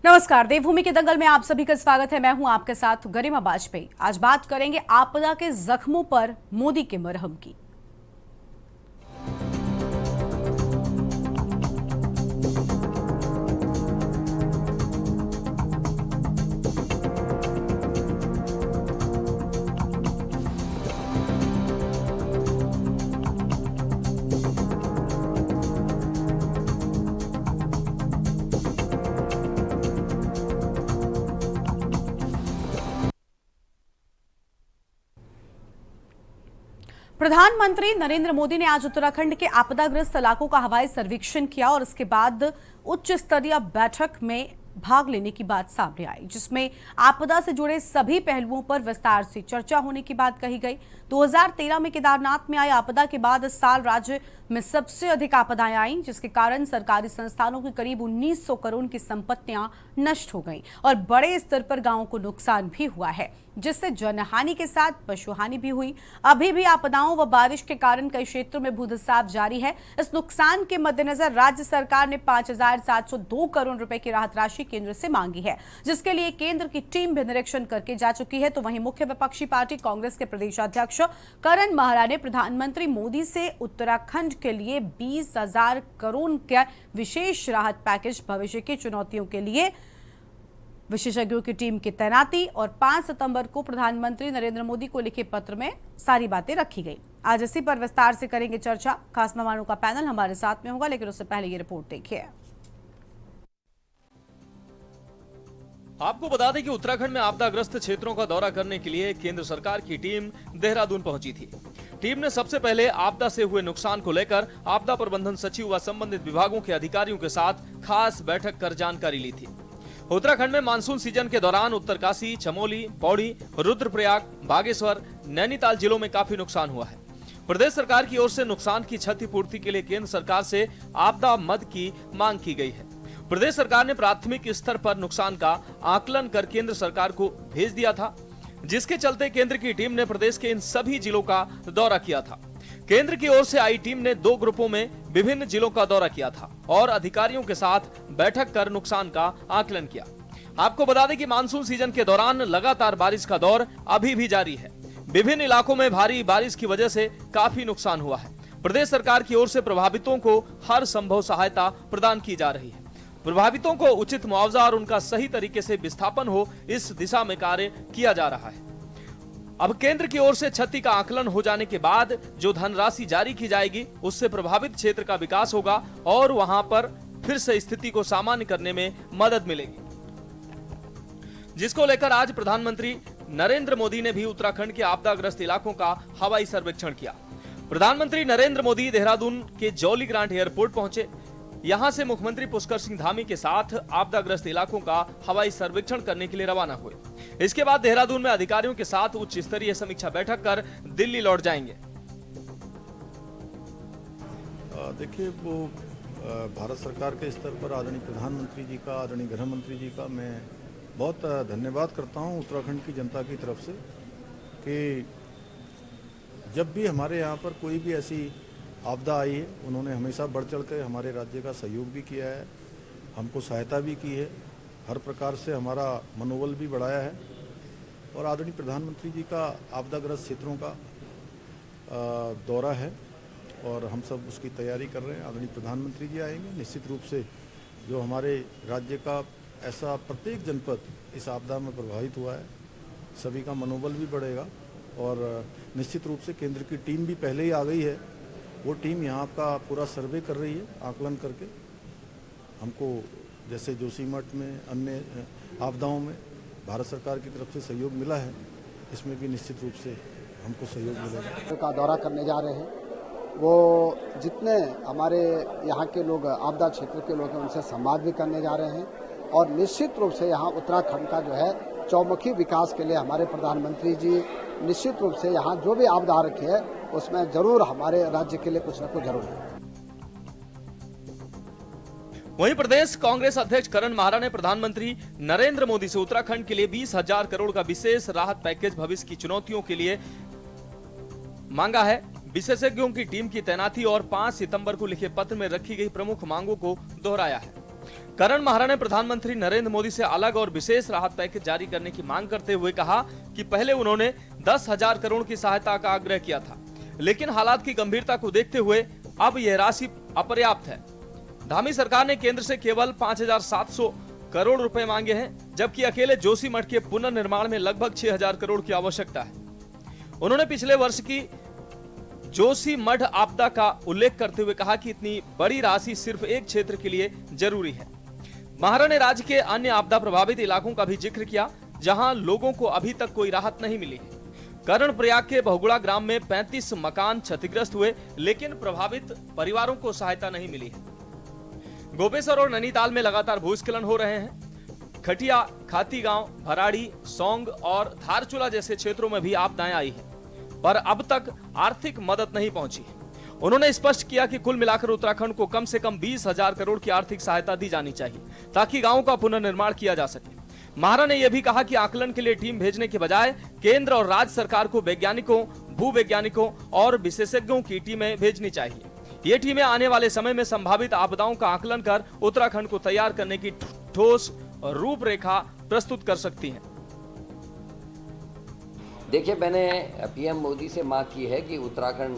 नमस्कार, देवभूमि के दंगल में आप सभी का स्वागत है। मैं हूं आपके साथ गरिमा वाजपेयी। आज बात करेंगे आपदा के जख्मों पर मोदी के मरहम की। प्रधानमंत्री नरेंद्र मोदी ने आज उत्तराखंड के आपदाग्रस्त इलाकों का हवाई सर्वेक्षण किया और उसके बाद उच्च स्तरीय बैठक में भाग लेने की बात सामने आई, जिसमें आपदा से जुड़े सभी पहलुओं पर विस्तार से चर्चा होने की बात कही गई। 2013 में केदारनाथ में आई आपदा के बाद इस साल राज्य में सबसे अधिक आपदाएं आईं, जिसके कारण सरकारी संस्थानों की करीब 1900 करोड़ की संपत्तियां नष्ट हो गईं और बड़े स्तर पर गांवों को नुकसान भी हुआ है, जिससे जनहानि के साथ पशुहानि भी हुई। अभी भी आपदाओं व बारिश के कारण कई क्षेत्रों में भूधसाव जारी है। इस नुकसान के मद्देनजर राज्य सरकार ने 5702 करोड़ रुपए की राहत राशि केंद्र से मांगी है, जिसके लिए केंद्र की टीम भी निरीक्षण करके जा चुकी है। तो वहीं मुख्य विपक्षी पार्टी कांग्रेस के प्रदेशाध्यक्ष करण माहरा ने प्रधानमंत्री मोदी से उत्तराखंड के लिए 20,000 करोड़ का विशेष राहत पैकेज, भविष्य की चुनौतियों के लिए विशेषज्ञों की टीम की तैनाती और 5 सितंबर को प्रधानमंत्री नरेंद्र मोदी को लिखे पत्र में सारी बातें रखी गई। आज इसी पर विस्तार से करेंगे चर्चा। खास मेहमानों का पैनल हमारे साथ में होगा, लेकिन उससे पहले ये रिपोर्ट देखिए। आपको बता दें कि उत्तराखंड में आपदाग्रस्त क्षेत्रों का दौरा करने के लिए केंद्र सरकार की टीम देहरादून पहुंची थी। टीम ने सबसे पहले आपदा से हुए नुकसान को लेकर आपदा प्रबंधन सचिव व संबंधित विभागों के अधिकारियों के साथ खास बैठक कर जानकारी ली थी। उत्तराखंड में मानसून सीजन के दौरान उत्तरकाशी, चमोली, पौड़ी, रुद्रप्रयाग, बागेश्वर, नैनीताल जिलों में काफी नुकसान हुआ है। प्रदेश सरकार की ओर से नुकसान की क्षतिपूर्ति के लिए केंद्र सरकार से आपदा मद की मांग की गई है। प्रदेश सरकार ने प्राथमिक स्तर पर नुकसान का आकलन कर केंद्र सरकार को भेज दिया था, जिसके चलते केंद्र की टीम ने प्रदेश के इन सभी जिलों का दौरा किया था। केंद्र की ओर से आई टीम ने 2 ग्रुपों में विभिन्न जिलों का दौरा किया था और अधिकारियों के साथ बैठक कर नुकसान का आकलन किया। आपको बता दें कि मानसून सीजन के दौरान लगातार बारिश का दौर अभी भी जारी है। विभिन्न इलाकों में भारी बारिश की वजह से काफी नुकसान हुआ है। प्रदेश सरकार की ओर से प्रभावितों को हर संभव सहायता प्रदान की जा रही है। प्रभावितों को उचित मुआवजा और उनका सही तरीके से विस्थापन हो, इस दिशा में कार्य किया जा रहा है। अब केंद्र की ओर से क्षति का आकलन हो जाने के बाद जो धनराशि जारी की जाएगी, उससे प्रभावित क्षेत्र का विकास होगा और वहां पर फिर से स्थिति को सामान्य करने में मदद मिलेगी, जिसको लेकर आज प्रधानमंत्री नरेंद्र मोदी ने भी उत्तराखंड के आपदाग्रस्त इलाकों का हवाई सर्वेक्षण किया। प्रधानमंत्री नरेंद्र मोदी देहरादून के जौली ग्रांट एयरपोर्ट पहुंचे। यहां से मुख्यमंत्री पुष्कर सिंह धामी के साथ आपदाग्रस्त इलाकों का हवाई सर्वेक्षण करने के लिए रवाना हुए। इसके बाद देहरादून में अधिकारियों के साथ उच्च स्तरीय समीक्षा बैठक कर दिल्ली लौट जाएंगे। देखिए, वो भारत सरकार के स्तर पर आदरणीय प्रधानमंत्री जी का, आदरणीय गृह मंत्री जी का मैं बहुत धन्यवाद करता हूं उत्तराखंड की जनता की तरफ से कि जब भी हमारे यहाँ पर कोई भी ऐसी आपदा आई है, उन्होंने हमेशा बढ़ चढ़ कर हमारे राज्य का सहयोग भी किया है, हमको सहायता भी की है, हर प्रकार से हमारा मनोबल भी बढ़ाया है। और आदरणीय प्रधानमंत्री जी का आपदाग्रस्त क्षेत्रों का दौरा है और हम सब उसकी तैयारी कर रहे हैं। आदरणीय प्रधानमंत्री जी आएंगे, निश्चित रूप से जो हमारे राज्य का ऐसा प्रत्येक जनपद इस आपदा में प्रभावित हुआ है, सभी का मनोबल भी बढ़ेगा। और निश्चित रूप से केंद्र की टीम भी पहले ही आ गई है। वो टीम यहाँ का पूरा सर्वे कर रही है, आकलन करके हमको जैसे जोशीमठ में, अन्य आपदाओं में भारत सरकार की तरफ से सहयोग मिला है, इसमें भी निश्चित रूप से हमको सहयोग मिलेगा। का दौरा करने जा रहे हैं, वो जितने हमारे यहाँ के लोग, आपदा क्षेत्र के लोग हैं, उनसे संवाद भी करने जा रहे हैं और निश्चित रूप से यहाँ उत्तराखंड का जो है चौमुखी विकास के लिए हमारे प्रधानमंत्री जी निश्चित रूप से यहाँ जो भी आपदा आ रखी है उसमें जरूर हमारे राज्य के लिए कुछ न कुछ जरूर है। वहीं प्रदेश कांग्रेस अध्यक्ष करण माहरा ने प्रधानमंत्री नरेंद्र मोदी से उत्तराखंड के लिए 20,000 करोड़ का विशेष राहत पैकेज, भविष्य की चुनौतियों के लिए मांगा है। विशेषज्ञों की टीम की तैनाती और 5 सितंबर को लिखे पत्र में रखी गई प्रमुख मांगों को दोहराया है। करण महारा ने प्रधानमंत्री नरेंद्र मोदी से अलग और विशेष राहत पैकेज जारी करने की मांग करते हुए कहा कि पहले उन्होंने 10,000 करोड़ की सहायता का आग्रह किया था, लेकिन हालात की गंभीरता को देखते हुए अब यह राशि अपर्याप्त है। धामी सरकार ने केंद्र से केवल 5,700 करोड़ रुपए मांगे हैं, जबकि अकेले जोशीमठ के पुनर्निर्माण में लगभग 6,000 करोड़ की आवश्यकता है। उन्होंने पिछले वर्ष की जोशीमठ आपदा का उल्लेख करते हुए कहा कि इतनी बड़ी राशि सिर्फ एक क्षेत्र के लिए जरूरी है। महारा ने राज्य के अन्य आपदा प्रभावित इलाकों का भी जिक्र किया, जहां लोगों को अभी तक कोई राहत नहीं मिली है। करण प्रयाग के बहुगुड़ा ग्राम में 35 मकान क्षतिग्रस्त हुए, लेकिन प्रभावित परिवारों को सहायता नहीं मिली है। गोपेश्वर और नैनीताल में लगातार भूस्खलन हो रहे हैं। खटिया, खाती गांव, भराड़ी, सौंग और धारचूला जैसे क्षेत्रों में भी आपदाएं आई हैं, पर अब तक आर्थिक मदद नहीं पहुंची। उन्होंने स्पष्ट किया कि कुल मिलाकर उत्तराखंड को कम से कम 20,000 करोड़ की आर्थिक सहायता दी जानी चाहिए, ताकि गांवों का पुनर्निर्माण किया जा सके। महारा ने यह भी कहा कि आकलन के लिए टीम भेजने के बजाय केंद्र और राज्य सरकार को वैज्ञानिकों, भूवैज्ञानिकों और विशेषज्ञों की टीमें भेजनी चाहिए। ये टीमें आने वाले समय में संभावित आपदाओं का आकलन कर उत्तराखंड को तैयार करने की ठोस रूपरेखा प्रस्तुत कर सकती हैं। देखिए, मैंने पीएम मोदी से मांग की है कि उत्तराखंड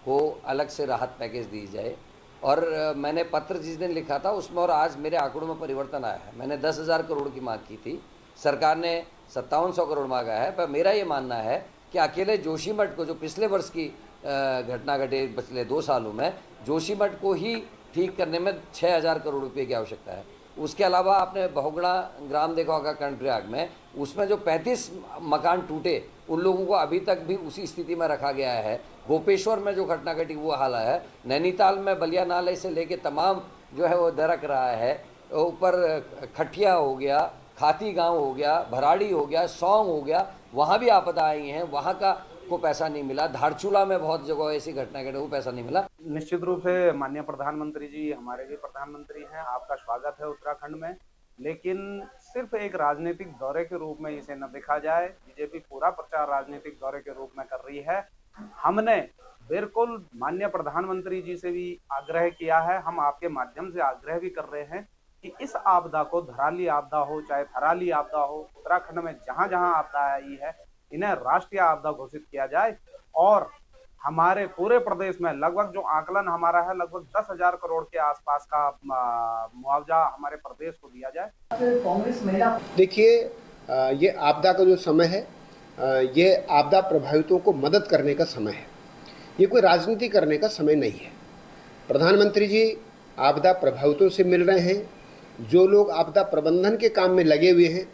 को अलग से राहत पैकेज दी जाए, और मैंने पत्र जिस दिन लिखा था उसमें और आज मेरे आंकड़ों में परिवर्तन आया है। मैंने 10,000 करोड़ की मांग की थी, सरकार ने 5700 करोड़ मांगा है। पर मेरा ये मानना है कि अकेले जोशीमठ को, जो पिछले वर्ष की घटना घटे पिछले 2 सालों में, जोशीमठ को ही ठीक करने में 6,000 करोड़ रुपए की आवश्यकता है। उसके अलावा आपने बहुगुणा ग्राम देखा होगा कर्णप्रयाग में, उसमें जो 35 मकान टूटे, उन लोगों को अभी तक भी उसी स्थिति में रखा गया है। गोपेश्वर में जो घटना घटी वो हाल है। नैनीताल में बलिया नाले से लेके तमाम जो है वो दरक रहा है। ऊपर खटिया हो गया, खाती गांव हो गया, भराड़ी हो गया, सौंग हो गया, वहाँ भी आपदा आई हैं, वहाँ का को पैसा नहीं मिला। धारचूला में बहुत जगह ऐसी घटना घटी, वो पैसा नहीं मिला। निश्चित रूप से माननीय प्रधानमंत्री जी हमारे भी प्रधानमंत्री हैं, आपका स्वागत है उत्तराखंड में, लेकिन सिर्फ एक राजनीतिक दौरे के रूप में इसे न देखा जाए। बीजेपी पूरा प्रचार राजनीतिक दौरे के रूप में कर रही है। हमने बिल्कुल माननीय प्रधानमंत्री जी से भी आग्रह किया है, हम आपके माध्यम से आग्रह भी कर रहे हैं कि इस आपदा को, धराली आपदा हो चाहे थराली आपदा हो, उत्तराखंड में जहां जहां आपदा आई है इन्हें राष्ट्रीय आपदा घोषित किया जाए, और हमारे पूरे प्रदेश में लगभग जो आकलन हमारा है लगभग 10,000 करोड़ के आसपास का मुआवजा हमारे प्रदेश को दिया जाए। देखिए, ये आपदा का जो समय है, ये आपदा प्रभावितों को मदद करने का समय है, ये कोई राजनीति करने का समय नहीं है। प्रधानमंत्री जी आपदा प्रभावितों से मिल रहे हैं, जो लोग आपदा प्रबंधन के काम में लगे हुए हैं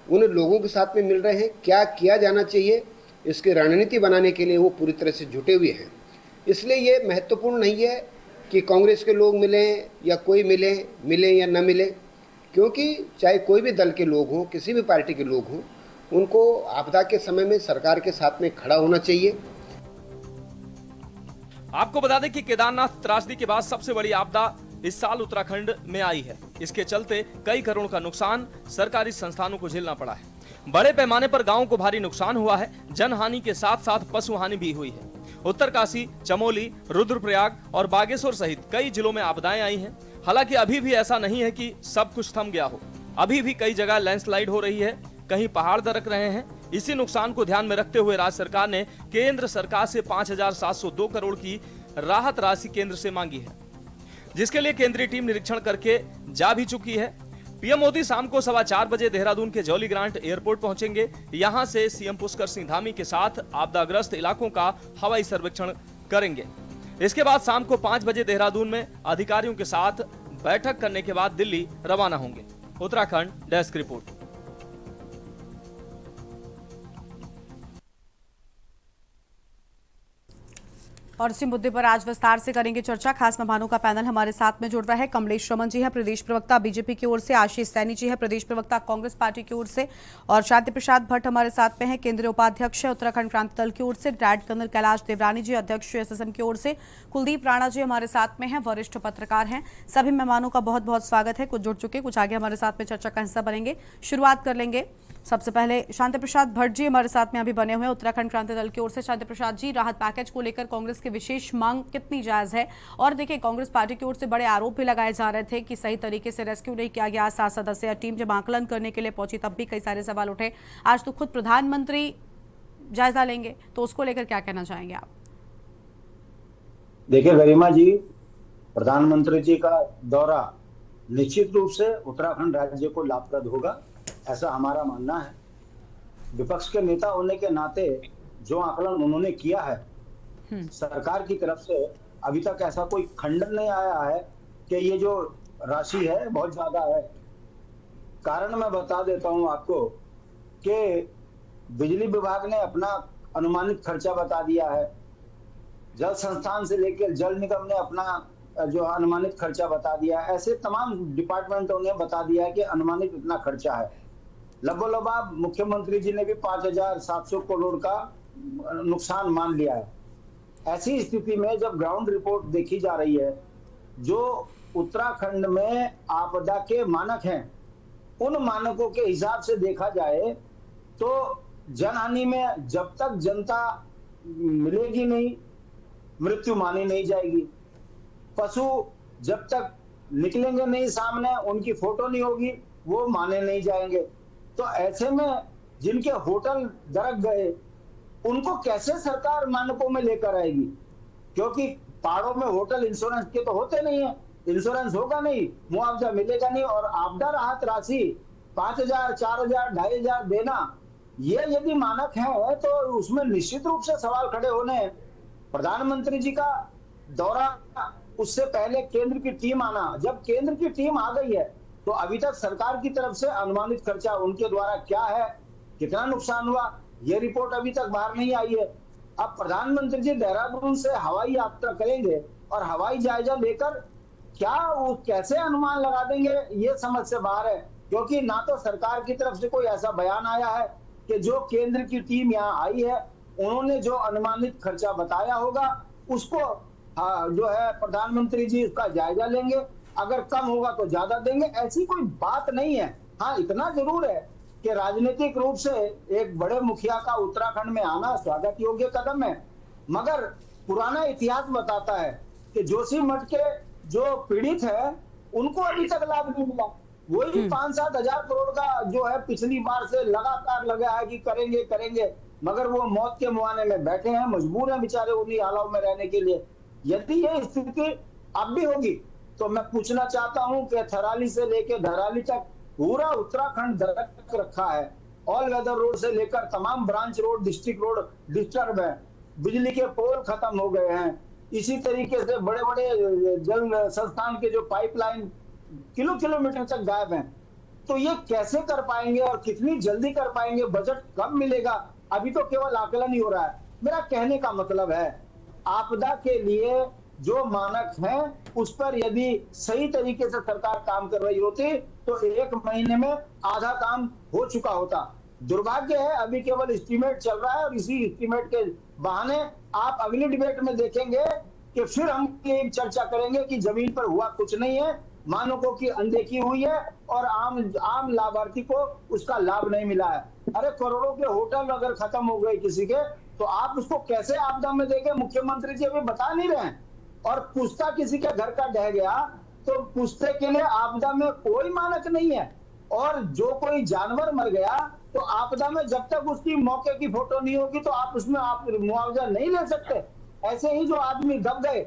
उन लोगों के साथ में मिल रहे हैं। क्या किया जाना चाहिए इसकी रणनीति बनाने के लिए वो पूरी तरह से जुटे हुए हैं। इसलिए ये महत्वपूर्ण नहीं है कि कांग्रेस के लोग मिलें या कोई मिले या न मिले, क्योंकि चाहे कोई भी दल के लोग हों, किसी भी पार्टी के लोग हों, उनको आपदा के समय में सरकार के साथ में खड़ा होना चाहिए। आपको बता दें कि केदारनाथ त्रासदी के बाद सबसे बड़ी आपदा इस साल उत्तराखंड में आई है। इसके चलते कई करोड़ का नुकसान सरकारी संस्थानों को झेलना पड़ा है। बड़े पैमाने पर गांवों को भारी नुकसान हुआ है। जनहानि के साथ साथ पशु हानि भी हुई है। उत्तरकाशी, चमोली, रुद्रप्रयाग और बागेश्वर सहित कई जिलों में आपदाएं आई हैं। हालांकि अभी भी ऐसा नहीं है कि सब कुछ थम गया हो। अभी भी कई जगह लैंडस्लाइड हो रही है, कहीं पहाड़ दरक रहे हैं। इसी नुकसान को ध्यान में रखते हुए राज्य सरकार ने केंद्र सरकार से 5,702 करोड़ की राहत राशि केंद्र से मांगी है, जिसके लिए केंद्रीय टीम निरीक्षण करके जा भी चुकी है। पीएम मोदी शाम को 4:15 बजे देहरादून के जौली ग्रांट एयरपोर्ट पहुंचेंगे। यहां से सीएम पुष्कर सिंह धामी के साथ आपदाग्रस्त इलाकों का हवाई सर्वेक्षण करेंगे। इसके बाद शाम को 5 बजे देहरादून में अधिकारियों के साथ बैठक करने के बाद दिल्ली रवाना होंगे। Uttarakhand desk report. और इसी मुद्दे पर आज विस्तार से करेंगे चर्चा। खास मेहमानों का पैनल हमारे साथ में जुड़ रहा है। कमलेश रमन जी है प्रदेश प्रवक्ता बीजेपी की ओर से, आशीष सैनी जी है प्रदेश प्रवक्ता कांग्रेस पार्टी की ओर से, और शांति प्रसाद भट्ट हमारे साथ में है, केंद्रीय उपाध्यक्ष है उत्तराखंड क्रांति दल की ओर से, ब्रिगेडियर कर्नल कैलाश देवरानी जी अध्यक्ष एसएसएम की ओर से, कुलदीप राणा जी हमारे साथ में हैं, वरिष्ठ पत्रकार हैं। सभी मेहमानों का बहुत बहुत स्वागत है। कुछ जुड़ चुके, कुछ आगे हमारे साथ में चर्चा का हिस्सा बनेंगे। शुरुआत कर लेंगे सबसे पहले शांति प्रसाद भट्ट जी हमारे साथ में अभी बने हुए हैं उत्तराखंड क्रांति दल की ओर से। शांति प्रसाद जी, राहत पैकेज को लेकर कांग्रेस की विशेष मांग कितनी जायज है? और देखिए, कांग्रेस पार्टी की ओर से बड़े आरोप भी लगाए जा रहे थे कि सही तरीके से रेस्क्यू नहीं किया गया। 7 सदस्यीय टीम जब आकलन करने के लिए पहुंची तब भी कई सारे सवाल उठे। आज तो खुद प्रधानमंत्री जायजा लेंगे, तो उसको लेकर क्या कहना चाहेंगे आप? देखिए गरिमा जी, प्रधानमंत्री जी का दौरा निश्चित रूप से उत्तराखंड राज्य को लाभप्रद होगा, ऐसा हमारा मानना है। विपक्ष के नेता होने के नाते जो आकलन उन्होंने किया है, सरकार की तरफ से अभी तक ऐसा कोई खंडन नहीं आया है कि ये जो राशि है बहुत ज्यादा है। कारण मैं बता देता हूं आपको कि बिजली विभाग ने अपना अनुमानित खर्चा बता दिया है, जल संस्थान से लेकर जल निगम ने अपना जो अनुमानित खर्चा बता दिया है, ऐसे तमाम डिपार्टमेंटों ने बता दिया है कि अनुमानित इतना खर्चा है। लगभग मुख्यमंत्री जी ने भी 5,700 करोड़ का नुकसान मान लिया है। ऐसी स्थिति में जब ग्राउंड रिपोर्ट देखी जा रही है, जो उत्तराखंड में आपदा के मानक हैं, उन मानकों के हिसाब से देखा जाए तो जनहानि में जब तक जनता मिलेगी नहीं, मृत्यु मानी नहीं जाएगी। पशु जब तक निकलेंगे नहीं सामने, उनकी फोटो नहीं होगी, वो माने नहीं जाएंगे। तो ऐसे में जिनके होटल दरक गए, उनको कैसे सरकार मानकों में लेकर आएगी? क्योंकि पहाड़ों में होटल इंश्योरेंस के तो होते नहीं है, इंश्योरेंस होगा नहीं, मुआवजा मिलेगा नहीं। और आपदा राहत राशि 5,000, 4,000, 2,500 देना, ये यदि मानक है तो उसमें निश्चित रूप से सवाल खड़े होने हैं। प्रधानमंत्री जी का दौरा, उससे पहले केंद्र की टीम आना, जब केंद्र की टीम आ गई है तो अभी तक सरकार की तरफ से अनुमानित खर्चा उनके द्वारा क्या है, कितना नुकसान हुआ, ये रिपोर्ट अभी तक बाहर नहीं आई है। अब प्रधानमंत्री जी देहरादून से हवाई यात्रा करेंगे और हवाई जायजा लेकर क्या वो कैसे अनुमान लगा देंगे, ये समझ से बाहर है। क्योंकि ना तो सरकार की तरफ से कोई ऐसा बयान आया है कि जो केंद्र की टीम यहाँ आई है उन्होंने जो अनुमानित खर्चा बताया होगा उसको जो है प्रधानमंत्री जी उसका जायजा लेंगे, अगर कम होगा तो ज्यादा देंगे, ऐसी कोई बात नहीं है। हाँ, इतना जरूर है कि राजनीतिक रूप से एक बड़े मुखिया का उत्तराखंड में आना स्वागत योग्य कदम है, मगर पुराना इतिहास बताता है कि जोशीमठ के जो पीड़ित है उनको अभी तक लाभ नहीं मिला। वही 5-7 हजार करोड़ का जो है पिछली बार से लगातार लगा है कि करेंगे करेंगे, मगर वो मौत के मुआने में बैठे हैं, मजबूर हैं बेचारे उन्हीं हालात में रहने के लिए। यदि ये स्थिति अब भी होगी तो मैं पूछना चाहता हूं कि थराली से लेकर धराली तक पूरा उत्तराखंड दरक रखा है। ऑल वेदर रोड से लेकर तमाम branch road, district road disturb है, बिजली के पोल खत्म हो गए हैं। इसी तरीके से बड़े बड़े जल संस्थान के जो पाइपलाइन किलोमीटर तक गायब हैं। तो ये कैसे कर पाएंगे और कितनी जल्दी कर पाएंगे, बजट कब मिलेगा, अभी तो केवल आकलन ही हो रहा है। मेरा कहने का मतलब है, आपदा के लिए जो मानक हैं उस पर यदि सही तरीके से सरकार काम कर रही होती तो 1 महीने में आधा काम हो चुका होता। दुर्भाग्य है अभी केवल एस्टीमेट चल रहा है और इसी एस्टीमेट के बहाने आप अगली डिबेट में देखेंगे कि फिर हम ये चर्चा करेंगे कि जमीन पर हुआ कुछ नहीं है, मानकों की अनदेखी हुई है और आम लाभार्थी को उसका लाभ नहीं मिला है। अरे करोड़ों के होटल अगर खत्म हो गए किसी के, तो आप उसको कैसे आपदा में देंगे? मुख्यमंत्री जी अभी बता नहीं रहे हैं। और पुश्ता किसी के घर का ढह गया तो पुश्ते के लिए आपदा में कोई मानक नहीं है। और जो कोई जानवर मर गया तो आपदा में जब तक उसकी मौके की फोटो नहीं होगी तो आप उसमें आप मुआवजा नहीं ले सकते। ऐसे ही जो आदमी दब गए,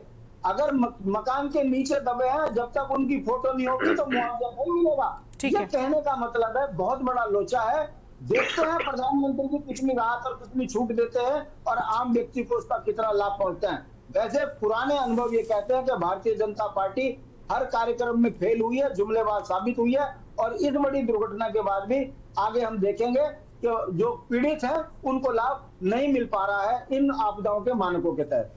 अगर मकान के नीचे दबे हैं, जब तक उनकी फोटो नहीं होगी तो मुआवजा नहीं मिलेगा। ये कहने का मतलब है बहुत बड़ा लोचा है। देखते हैं प्रधानमंत्री जी कितनी राहत और कितनी छूट देते हैं और आम व्यक्ति को उसका कितना लाभ पहुंचता है। वैसे पुराने अनुभव ये कहते हैं कि भारतीय जनता पार्टी हर कार्यक्रम में फेल हुई है, जुमलेबाज साबित हुई है। और इस बड़ी दुर्घटना के बाद भी आगे हम देखेंगे कि जो पीड़ित हैं उनको लाभ नहीं मिल पा रहा है इन आपदाओं के मानकों के तहत।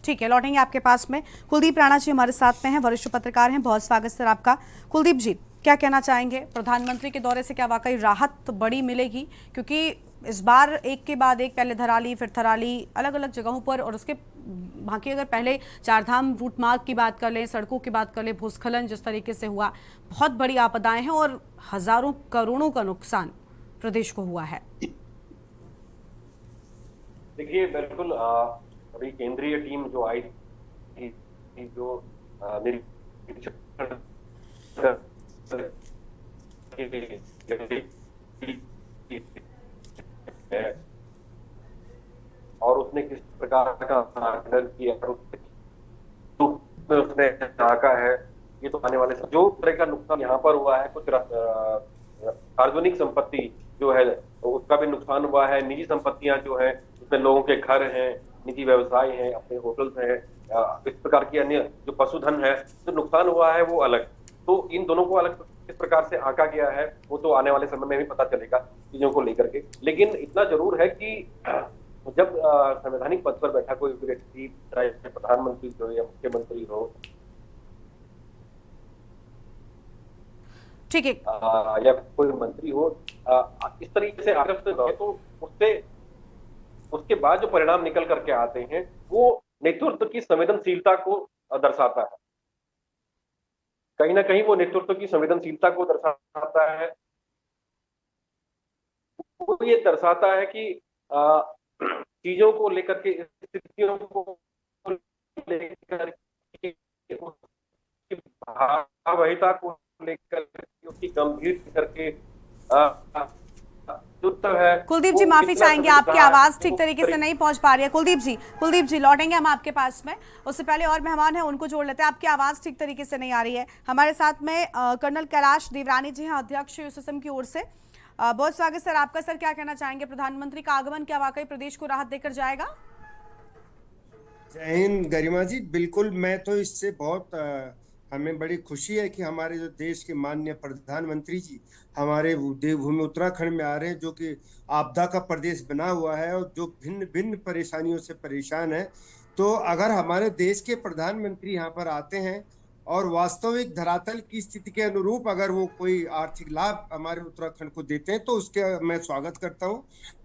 ठीक है, लौटेंगे आपके पास में। कुलदीप राणा जी हमारे साथ में हैं, वरिष्ठ पत्रकार हैं, बहुत स्वागत सर आपका। कुलदीप जी, क्या कहना चाहेंगे, प्रधानमंत्री के दौरे से क्या वाकई राहत बड़ी मिलेगी? क्योंकि इस बार एक के बाद एक, पहले धराली फिर थराली, अलग अलग जगहों पर, और उसके बाकी अगर पहले चारधाम रूट मार्ग की बात कर लें, सड़कों की बात कर लें, भूस्खलन जिस तरीके से हुआ, बहुत बड़ी आपदाएं हैं और हजारों करोड़ों का नुकसान। प्रदेश को हुआ है। देखिए बिल्कुल अभी केंद्रीय टीम जो आई थी, जो निरीक्षण और उसने किस प्रकार का आकलन किया और उसने आका है, ये तो आने वाले जो तरह का नुकसान यहाँ पर हुआ है, कुछ सार्वजनिक संपत्ति जो है उसका भी नुकसान हुआ है, निजी संपत्तियां जो है उसमें लोगों के घर हैं, निजी व्यवसाय हैं, अपने होटल्स हैं, इस प्रकार की अन्य जो पशुधन है जो नुकसान हुआ है वो अलग। तो इन दोनों को अलग किस प्रकार से आंका गया है वो तो आने वाले समय में भी पता चलेगा चीजों को लेकर के। लेकिन इतना जरूर है कि जब संवैधानिक पद पर बैठा कोई व्यक्ति, चाहे प्रधानमंत्री हो या मुख्यमंत्री हो, ठीक है, या कोई मंत्री हो, इस तरीके से आग्रह से तो उसके बाद जो परिणाम निकल करके आते हैं वो नेतृत्व की संवेदनशीलता को दर्शाता है। कहीं ना कहीं वो नेतृत्व की संवेदनशीलता को दर्शाता है। वो ये दर्शाता है कि चीजों को लेकर के, स्थितियों को लेकर के, उसकी भावहीता को लेकर के, उसकी गंभीर करके कुलदीप जी माफी चाहेंगे, आपकी आवाज ठीक तरीके से नहीं पहुंच पा रही है। कुलदीप जी लौटेंगे हम आपके पास में, उससे पहले और मेहमान हैं उनको जोड़ लेते हैं। आपकी आवाज ठीक तरीके से नहीं आ रही है। हमारे साथ में कर्नल कैलाश देवरानी जी हैं, अध्यक्ष यूएसएसएम की ओर से। बहुत स्वागत सर आपका। सर क्या कहना चाहेंगे, प्रधानमंत्री का आगमन क्या वाकई प्रदेश को राहत देकर जाएगा? जय हिंद गरिमा जी, बिल्कुल। मैं तो इससे बहुत हमें बड़ी खुशी है कि हमारे जो देश के माननीय प्रधानमंत्री जी हमारे देवभूमि उत्तराखंड में आ रहे हैं, जो कि आपदा का प्रदेश बना हुआ है और जो भिन्न भिन्न परेशानियों से परेशान है। तो अगर हमारे देश के प्रधानमंत्री यहाँ पर आते हैं और वास्तविक धरातल की स्थिति के अनुरूप अगर वो कोई आर्थिक लाभ हमारे उत्तराखंड को देते हैं तो उसके मैं स्वागत करता हूँ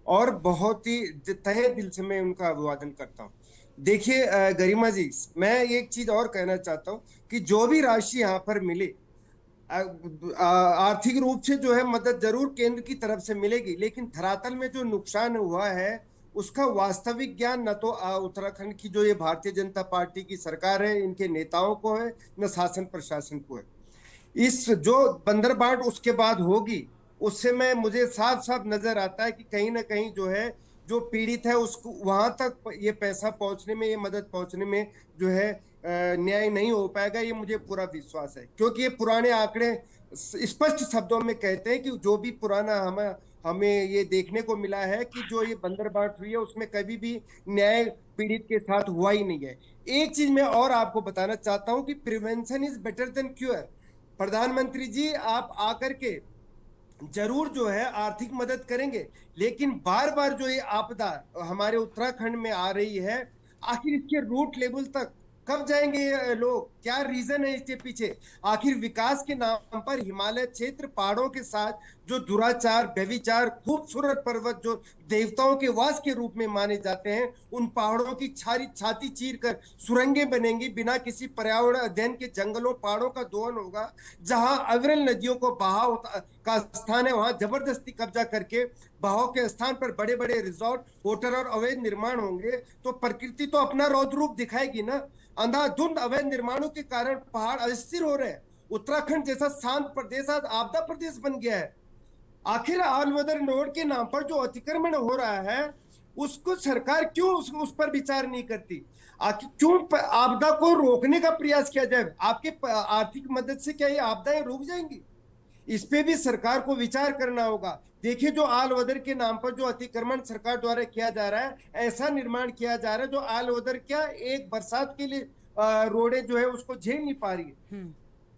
और बहुत ही तहे दिल से मैं उनका अभिवादन करता हूँ। देखिए गरिमा जी, मैं एक चीज और कहना चाहता हूँ कि जो भी राशि यहाँ पर मिले, आर्थिक रूप से जो है मदद जरूर केंद्र की तरफ से मिलेगी, लेकिन धरातल में जो नुकसान हुआ है उसका वास्तविक ज्ञान न तो उत्तराखंड की जो ये भारतीय जनता पार्टी की सरकार है, इनके नेताओं को है, न शासन प्रशासन को है। इस जो बंदरबाट उसके बाद होगी, उससे मुझे साफ साफ नजर आता है कि कहीं ना कहीं जो है जो पीड़ित है उसको वहां तक ये पैसा पहुंचने में, ये मदद पहुंचने में जो है न्याय नहीं हो पाएगा। ये मुझे पूरा विश्वास है, क्योंकि ये पुराने आंकड़े स्पष्ट शब्दों में कहते हैं कि जो भी पुराना हमें ये देखने को मिला है कि जो ये बंदरबाट हुई है उसमें कभी भी न्याय पीड़ित के साथ हुआ ही नहीं है। एक चीज मैं और आपको बताना चाहता हूं कि prevention is better than cure. प्रधानमंत्री जी आप आकर के जरूर जो है आर्थिक मदद करेंगे, लेकिन बार बार जो ये आपदा हमारे उत्तराखंड में आ रही है, आखिर इसके रूट लेवल तक कब जाएंगे ये लोग? क्या रीजन है इसके पीछे? आखिर विकास के नाम पर हिमालय क्षेत्र, पहाड़ों के साथ जो दुराचार, व्यभिचार, खूबसूरत पर्वत जो देवताओं के वास के रूप में माने जाते हैं, उन पहाड़ों की छाती चीर कर सुरंगें बनेंगी बिना किसी पर्यावरण अध्ययन के। जंगलों पहाड़ों का दोहन होगा, जहां अविरल नदियों को बहाव का स्थान है वहां जबरदस्ती कब्जा करके बहाव के स्थान पर बड़े बड़े रिजॉर्ट, होटल और अवैध निर्माण होंगे, तो प्रकृति तो अपना रौद्र रूप दिखाएगी ना। अंधाधुंध अवैध निर्माणों के कारण पहाड़ अस्थिर हो रहे हैं। उत्तराखंड जैसा शांत प्रदेश आज आपदा प्रदेश बन गया है। आखिर ऑल वेदर रोड के नाम पर जो अतिक्रमण हो रहा है उसको सरकार क्यों उस पर विचार नहीं करती? आखिर क्यों आपदा को रोकने का प्रयास किया जाए? आपके आर्थिक मदद से क्या ये आपदाएं रुक जाएंगी? इस पे भी सरकार को विचार करना होगा। देखिए जो आल वदर के नाम पर जो अतिक्रमण सरकार द्वारा किया जा रहा है, ऐसा निर्माण किया जा रहा है जो आल वदर क्या एक बरसात के लिए रोडे जो है उसको झेल नहीं पा रही है।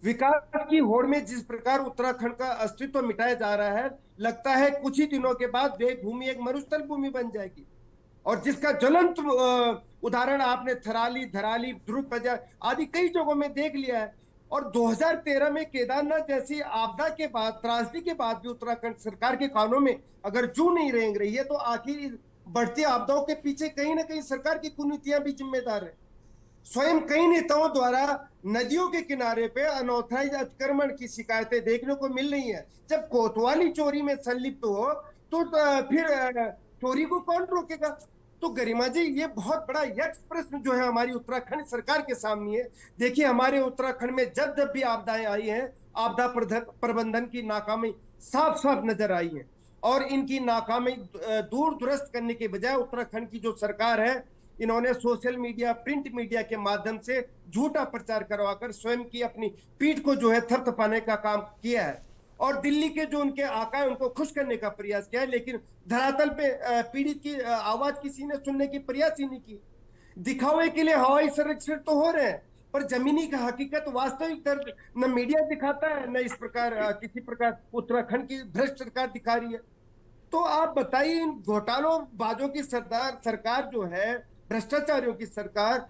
विकास की होड़ में जिस प्रकार उत्तराखंड का अस्तित्व मिटाया जा रहा है, लगता है कुछ ही दिनों के बाद देवभूमि एक मरुस्थल भूमि बन जाएगी। और जिसका ज्वलंत उदाहरण आपने थराली, धराली, ध्रुव प्रजा आदि कई जगहों में देख लिया है। और 2013 में केदारनाथ जैसी आपदा के बाद, त्रासदी के बाद भी उत्तराखंड सरकार के कानों में अगर जू नहीं रेंग रही है, तो आखिर बढ़ती आपदाओं के पीछे कहीं ना कहीं सरकार की कुनीतियां भी जिम्मेदार है। स्वयं कई नेताओं द्वारा नदियों के किनारे पे अनऑथराइज अतिक्रमण की शिकायतें देखने को मिल रही हैं। जब कोतवाली चोरी में संलिप्त हो तो फिर चोरी को कौन रोकेगा? तो गरिमा जी, ये बहुत बड़ा यक्ष प्रश्न जो है हमारी उत्तराखंड सरकार के सामने है। देखिए, हमारे उत्तराखंड में जब जब भी आपदाएं आई हैं, आपदा प्रबंधन की नाकामी साफ साफ नजर आई है। और इनकी नाकामी दूर दुरस्त करने के बजाय उत्तराखंड की जो सरकार है, इन्होंने सोशल मीडिया, प्रिंट मीडिया के माध्यम से झूठा प्रचार करवाकर स्वयं की अपनी पीठ को जो है थपथपाने का काम किया है। और दिल्ली के जो उनके आका है उनको खुश करने का प्रयास किया है, लेकिन धरातल पे पीड़ित की आवाज किसी ने सुनने की प्रयास ही नहीं की। दिखावे के लिए हवाई सर्वेक्षण तो हो रहे हैं, पर जमीनी का हकीकत, वास्तविक दर्द न मीडिया दिखाता है, न इस प्रकार किसी प्रकार उत्तराखंड की भ्रष्ट सरकार दिखा रही है। तो आप बताइए, इन घोटालों बाजों की सरकार जो है, भ्रष्टाचारियों की सरकार,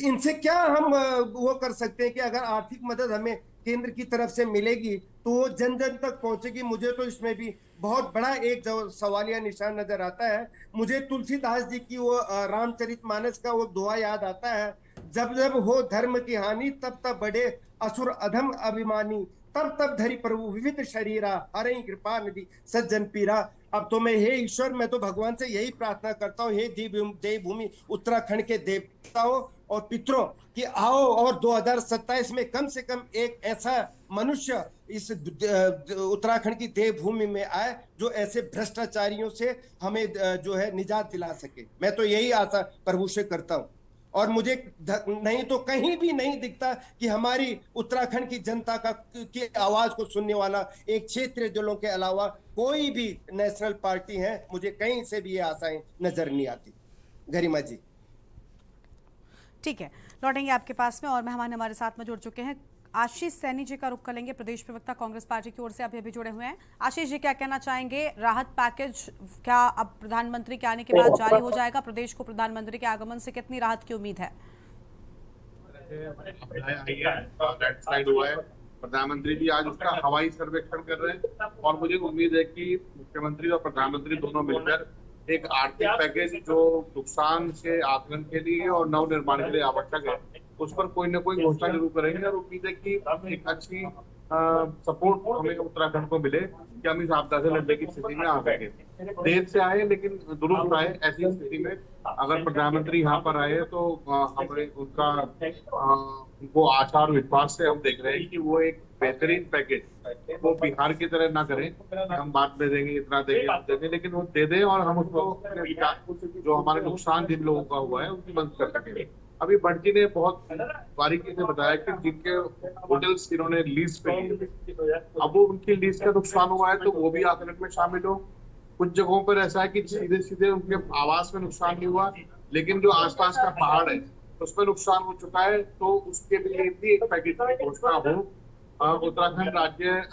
इनसे क्या हम वो कर सकते हैं कि अगर आर्थिक मदद हमें केंद्र की तरफ से मिलेगी तो वो जन जन तक पहुंचेगी? मुझे तो इसमें भी बहुत बड़ा एक जो सवालिया निशान नजर आता है। मुझे तुलसीदास जी की वो रामचरितमानस का वो दुआ याद आता है, जब जब हो धर्म की हानि तब तब बड़े असुर अधम अभिमानी, तब तब धरी प्रभु विविध शरीरा, हरे कृपा निधि सज्जन पीरा। अब तो मैं, हे ईश्वर, मैं तो भगवान से यही प्रार्थना करता हूँ, हे देवभूमि उत्तराखंड के देवताओं और पितरों, कि आओ और 2027 में कम से कम एक ऐसा मनुष्य इस उत्तराखंड की देवभूमि में आए जो ऐसे भ्रष्टाचारियों से हमें जो है निजात दिला सके। मैं तो यही आशा प्रभु से करता हूँ। और मुझे नहीं तो कहीं भी नहीं दिखता कि हमारी उत्तराखंड की जनता की आवाज को सुनने वाला एक क्षेत्रीय दलों के अलावा कोई भी नेशनल पार्टी है। मुझे कहीं से भी ये आशाएं नजर नहीं आती। गरिमा जी, ठीक है, लौटेंगे आपके पास में। और मेहमान हमारे साथ में जुड़ चुके हैं। आशीष सैनी जी का रुख करेंगे, प्रदेश प्रवक्ता कांग्रेस पार्टी की ओर से अभी जुड़े हुए हैं। आशीष जी, क्या कहना चाहेंगे? राहत पैकेज क्या अब प्रधानमंत्री के आने के बाद जारी हो जाएगा? प्रदेश को प्रधानमंत्री के आगमन से कितनी राहत की उम्मीद है? प्रधानमंत्री जी आज उसका हवाई सर्वेक्षण कर रहे हैं और मुझे उम्मीद है कि मुख्यमंत्री और प्रधानमंत्री दोनों मिलकर एक आर्थिक पैकेज जो नुकसान से आकलन के लिए और नव निर्माण के लिए आवश्यक है, उस पर कोई न कोई घोषणा जरूर करेंगे। और उम्मीद है कि एक अच्छी सपोर्ट हमें उत्तराखंड को मिले कि हम इस आपदा से लड़ने की स्थिति में आ सके। देर से आए लेकिन दुरुस्त आए। ऐसी स्थिति में अगर प्रधानमंत्री यहाँ पर आए तो हमें उनको आशा और विश्वास से हम देख रहे हैं कि वो एक बेहतरीन पैकेज वो बिहार की तरह ना करें, हम बाद में देंगे, इतना देंगे, लेकिन वो दे दें और हम उसको जो हमारे नुकसान जिन लोगों का हुआ है उनकी मदद कर सकेंगे। अभी भट्टी ने बहुत बारीकी से बताया कि जिनके होटल्स इन्होंने लीज पे लिए, अब वो उनकी लीज का नुकसान हुआ है तो वो भी आकलन में शामिल हो। कुछ जगहों पर ऐसा है कि सीधे सीधे उनके आवास में नुकसान नहीं हुआ, लेकिन जो आसपास का पहाड़ है उसमें नुकसान हो चुका है, तो उसके लिए भी एक पैकेज की घोषणा हो। उत्तराखंड राज्य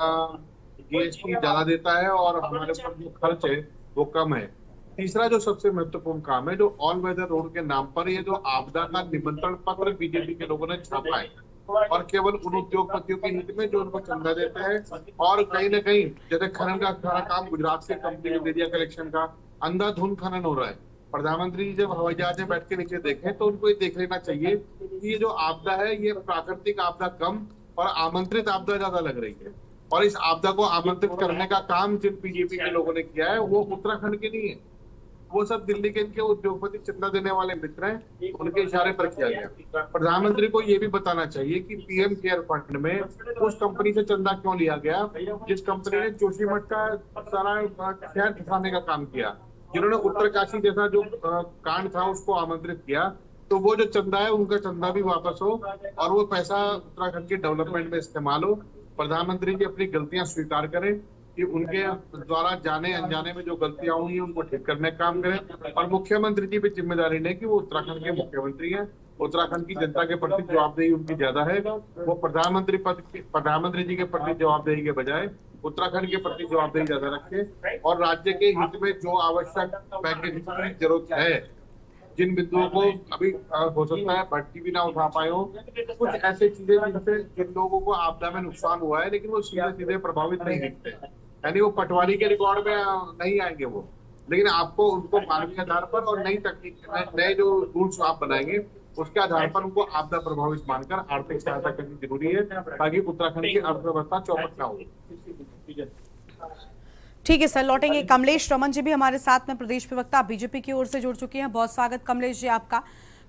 जीएसटी ज्यादा देता है और हमारे ऊपर जो खर्च है वो कम है। तीसरा जो सबसे महत्वपूर्ण काम है, जो ऑल वेदर रोड के नाम पर ये जो आपदा का निमंत्रण पत्र बीजेपी के लोगों ने छापा है और केवल उन उद्योगपतियों के हित में जो उनको चंदा देते हैं, और कहीं ना कहीं जैसे खनन का सारा काम गुजरात से कंपनी को दे दिया, कलेक्शन का अंधाधुंध खनन हो रहा है। प्रधानमंत्री जी जब हवाई जहाज में बैठ के नीचे देखें तो उनको ये देख लेना चाहिए कि ये जो आपदा है ये प्राकृतिक आपदा कम और आमंत्रित आपदा ज्यादा लग रही है, और इस आपदा को आमंत्रित करने का काम जिन बीजेपी के लोगों ने किया है वो उत्तराखंड के नहीं है, वो सब दिल्ली के इनके उद्योगपति चंदा देने वाले मित्र हैं, उनके इशारे पर किया गया। प्रधानमंत्री को ये भी बताना चाहिए कि पीएम केयर फंड में उस कंपनी से चंदा क्यों लिया गया जिस कंपनी ने जोशीमठ का सारा शहर फंसाने का काम किया, जिन्होंने उत्तरकाशी जैसा जो कांड था उसको आमंत्रित किया। तो वो जो चंदा है उनका चंदा भी वापस हो और वो पैसा उत्तराखंड के डेवलपमेंट में इस्तेमाल हो। प्रधानमंत्री जी अपनी गलतियां स्वीकार करें कि उनके द्वारा जाने अनजाने में जो गलतियां हुई हैं उनको ठीक करने का काम करें, और मुख्यमंत्री जी भी जिम्मेदारी लें कि वो उत्तराखंड के मुख्यमंत्री हैं, उत्तराखंड की जनता के प्रति जवाबदेही उनकी ज्यादा है। वो प्रधानमंत्री जी के प्रति जवाबदेही के बजाय उत्तराखंड के प्रति जवाबदेही ज्यादा रखे और राज्य के हित में जो आवश्यक पैकेज की जरूरत है, जिन बिंदुओं को अभी हो सकता है भट्टी भी ना उठा पाए हो, कुछ ऐसे चीजें जिनसे जिन लोगों को आपदा में नुकसान हुआ है लेकिन वो सीधे सीधे प्रभावित नहीं दिखते, यानी वो पटवारी के रिकॉर्ड में नहीं आएंगे वो, लेकिन आपको उनको मानवीय आधार पर और नई तकनीक, नए जो रूल्स आप बनाएंगे उसके आधार पर उनको आपदा प्रभावित मानकर आर्थिक सहायता करनी जरूरी है, ताकि उत्तराखंड की अर्थव्यवस्था चौपट न हो। ठीक है सर, लौटेंगे। कमलेश रमन जी भी हमारे साथ में, प्रदेश प्रवक्ता बीजेपी की ओर से जुड़ चुके हैं। बहुत स्वागत कमलेश जी आपका।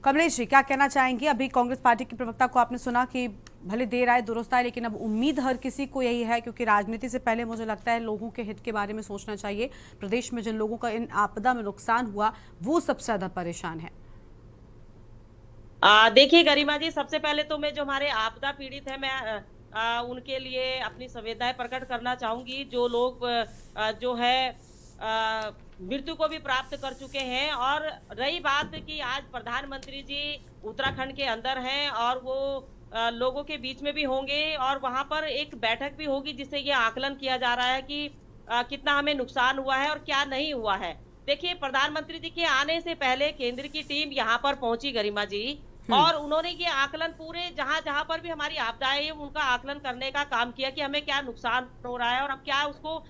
कमलेश जी, क्या कहना चाहेंगे? अभी कांग्रेस पार्टी के प्रवक्ता को आपने सुना कि भले देर आए दुरुस्त आए, लेकिन अब उम्मीद हर किसी को यही है, क्योंकि राजनीति से पहले मुझे लगता है लोगों के हित के बारे में सोचना चाहिए। प्रदेश में जिन लोगों का इन आपदा में नुकसान हुआ वो सबसे ज्यादा परेशान है। देखिए गरिमा जी, सबसे पहले तो मैं जो हमारे आपदा पीड़ित है, मैं उनके लिए अपनी संवेदनाएं प्रकट करना चाहूंगी। जो लोग जो है मृत्यु को भी प्राप्त कर चुके हैं। और रही बात कि आज प्रधानमंत्री जी उत्तराखंड के अंदर हैं और वो लोगों के बीच में भी होंगे, और वहां पर एक बैठक भी होगी जिससे ये आकलन किया जा रहा है कि कितना हमें नुकसान हुआ है और क्या नहीं हुआ है। देखिए, प्रधानमंत्री जी के आने से पहले केंद्र की टीम यहाँ पर पहुंची गरिमा जी, और उन्होंने ये आकलन पूरे जहां पर भी हमारी आपदाएं हैं उनका आकलन करने का काम किया कि हमें क्या नुकसान हो रहा है और हम क्या उसको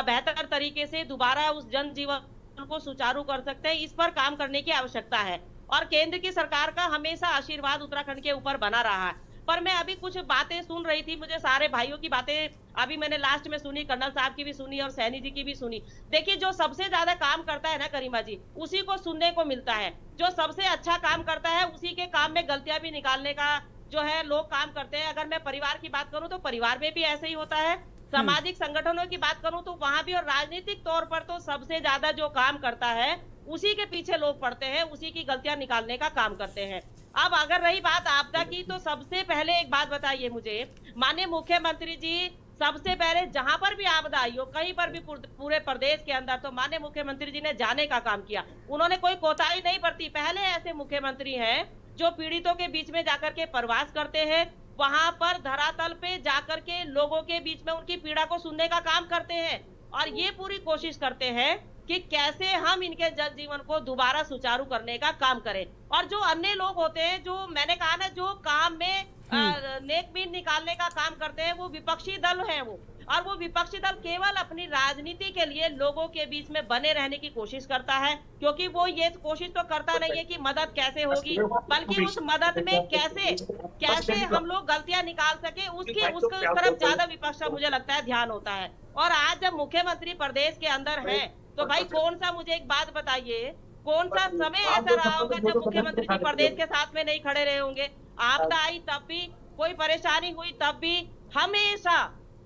बेहतर तरीके से दोबारा उस जनजीवन को सुचारू कर सकते हैं। इस पर काम करने की आवश्यकता है। और केंद्र की सरकार का हमेशा आशीर्वाद उत्तराखंड के ऊपर बना रहा है। पर मैं अभी कुछ बातें सुन रही थी, मुझे सारे भाइयों की बातें अभी मैंने लास्ट में सुनी, कर्नल साहब की भी सुनी और सैनी जी की भी सुनी। देखिए, जो सबसे ज्यादा काम करता है ना गरिमा जी, उसी को सुनने को मिलता है। जो सबसे अच्छा काम करता है उसी के काम में गलतियां भी निकालने का जो है लोग काम करते हैं। अगर मैं परिवार की बात करूं तो परिवार में भी ऐसे ही होता है। सामाजिक संगठनों की बात करूं तो वहां भी, और राजनीतिक तौर पर तो सबसे ज्यादा जो काम करता है उसी के पीछे लोग पड़ते हैं, उसी की गलतियां निकालने का काम करते हैं। अब अगर रही बात आपदा की, तो सबसे पहले एक बात बताइए मुझे, माननीय मुख्यमंत्री जी, सबसे पहले जहां पर भी आपदा आई हो, कहीं पर भी पूरे प्रदेश के अंदर, तो माननीय मुख्यमंत्री जी ने जाने का काम किया। उन्होंने कोई कोताही नहीं बरती। पहले ऐसे मुख्यमंत्री हैं जो पीड़ितों के बीच में जाकर के प्रवास करते हैं, वहां पर धरातल पे जाकर के लोगों के बीच में उनकी पीड़ा को सुनने का काम करते हैं, और ये पूरी कोशिश करते हैं कि कैसे हम इनके जन जीवन को दोबारा सुचारू करने का काम करें। और जो अन्य लोग होते हैं, जो मैंने कहा ना, जो काम में नेकबीन निकालने का काम करते हैं, वो विपक्षी दल है वो। और वो विपक्षी दल केवल अपनी राजनीति के लिए लोगों के बीच में बने रहने की कोशिश करता है, क्योंकि वो ये कोशिश तो करता नहीं है कि मदद कैसे होगी, बल्कि उस मदद में कैसे हम लोग गलतियां निकाल सके, उसकी तरफ ज्यादा विपक्ष का मुझे लगता है ध्यान होता है। और आज जब मुख्यमंत्री प्रदेश के अंदर है, तो भाई कौन सा, मुझे एक बात बताइए, कौन सा समय ऐसा रहा होगा जब मुख्यमंत्री जी प्रदेश के साथ में नहीं खड़े रहे होंगे? आपदा आई तब भी, कोई परेशानी हुई तब भी,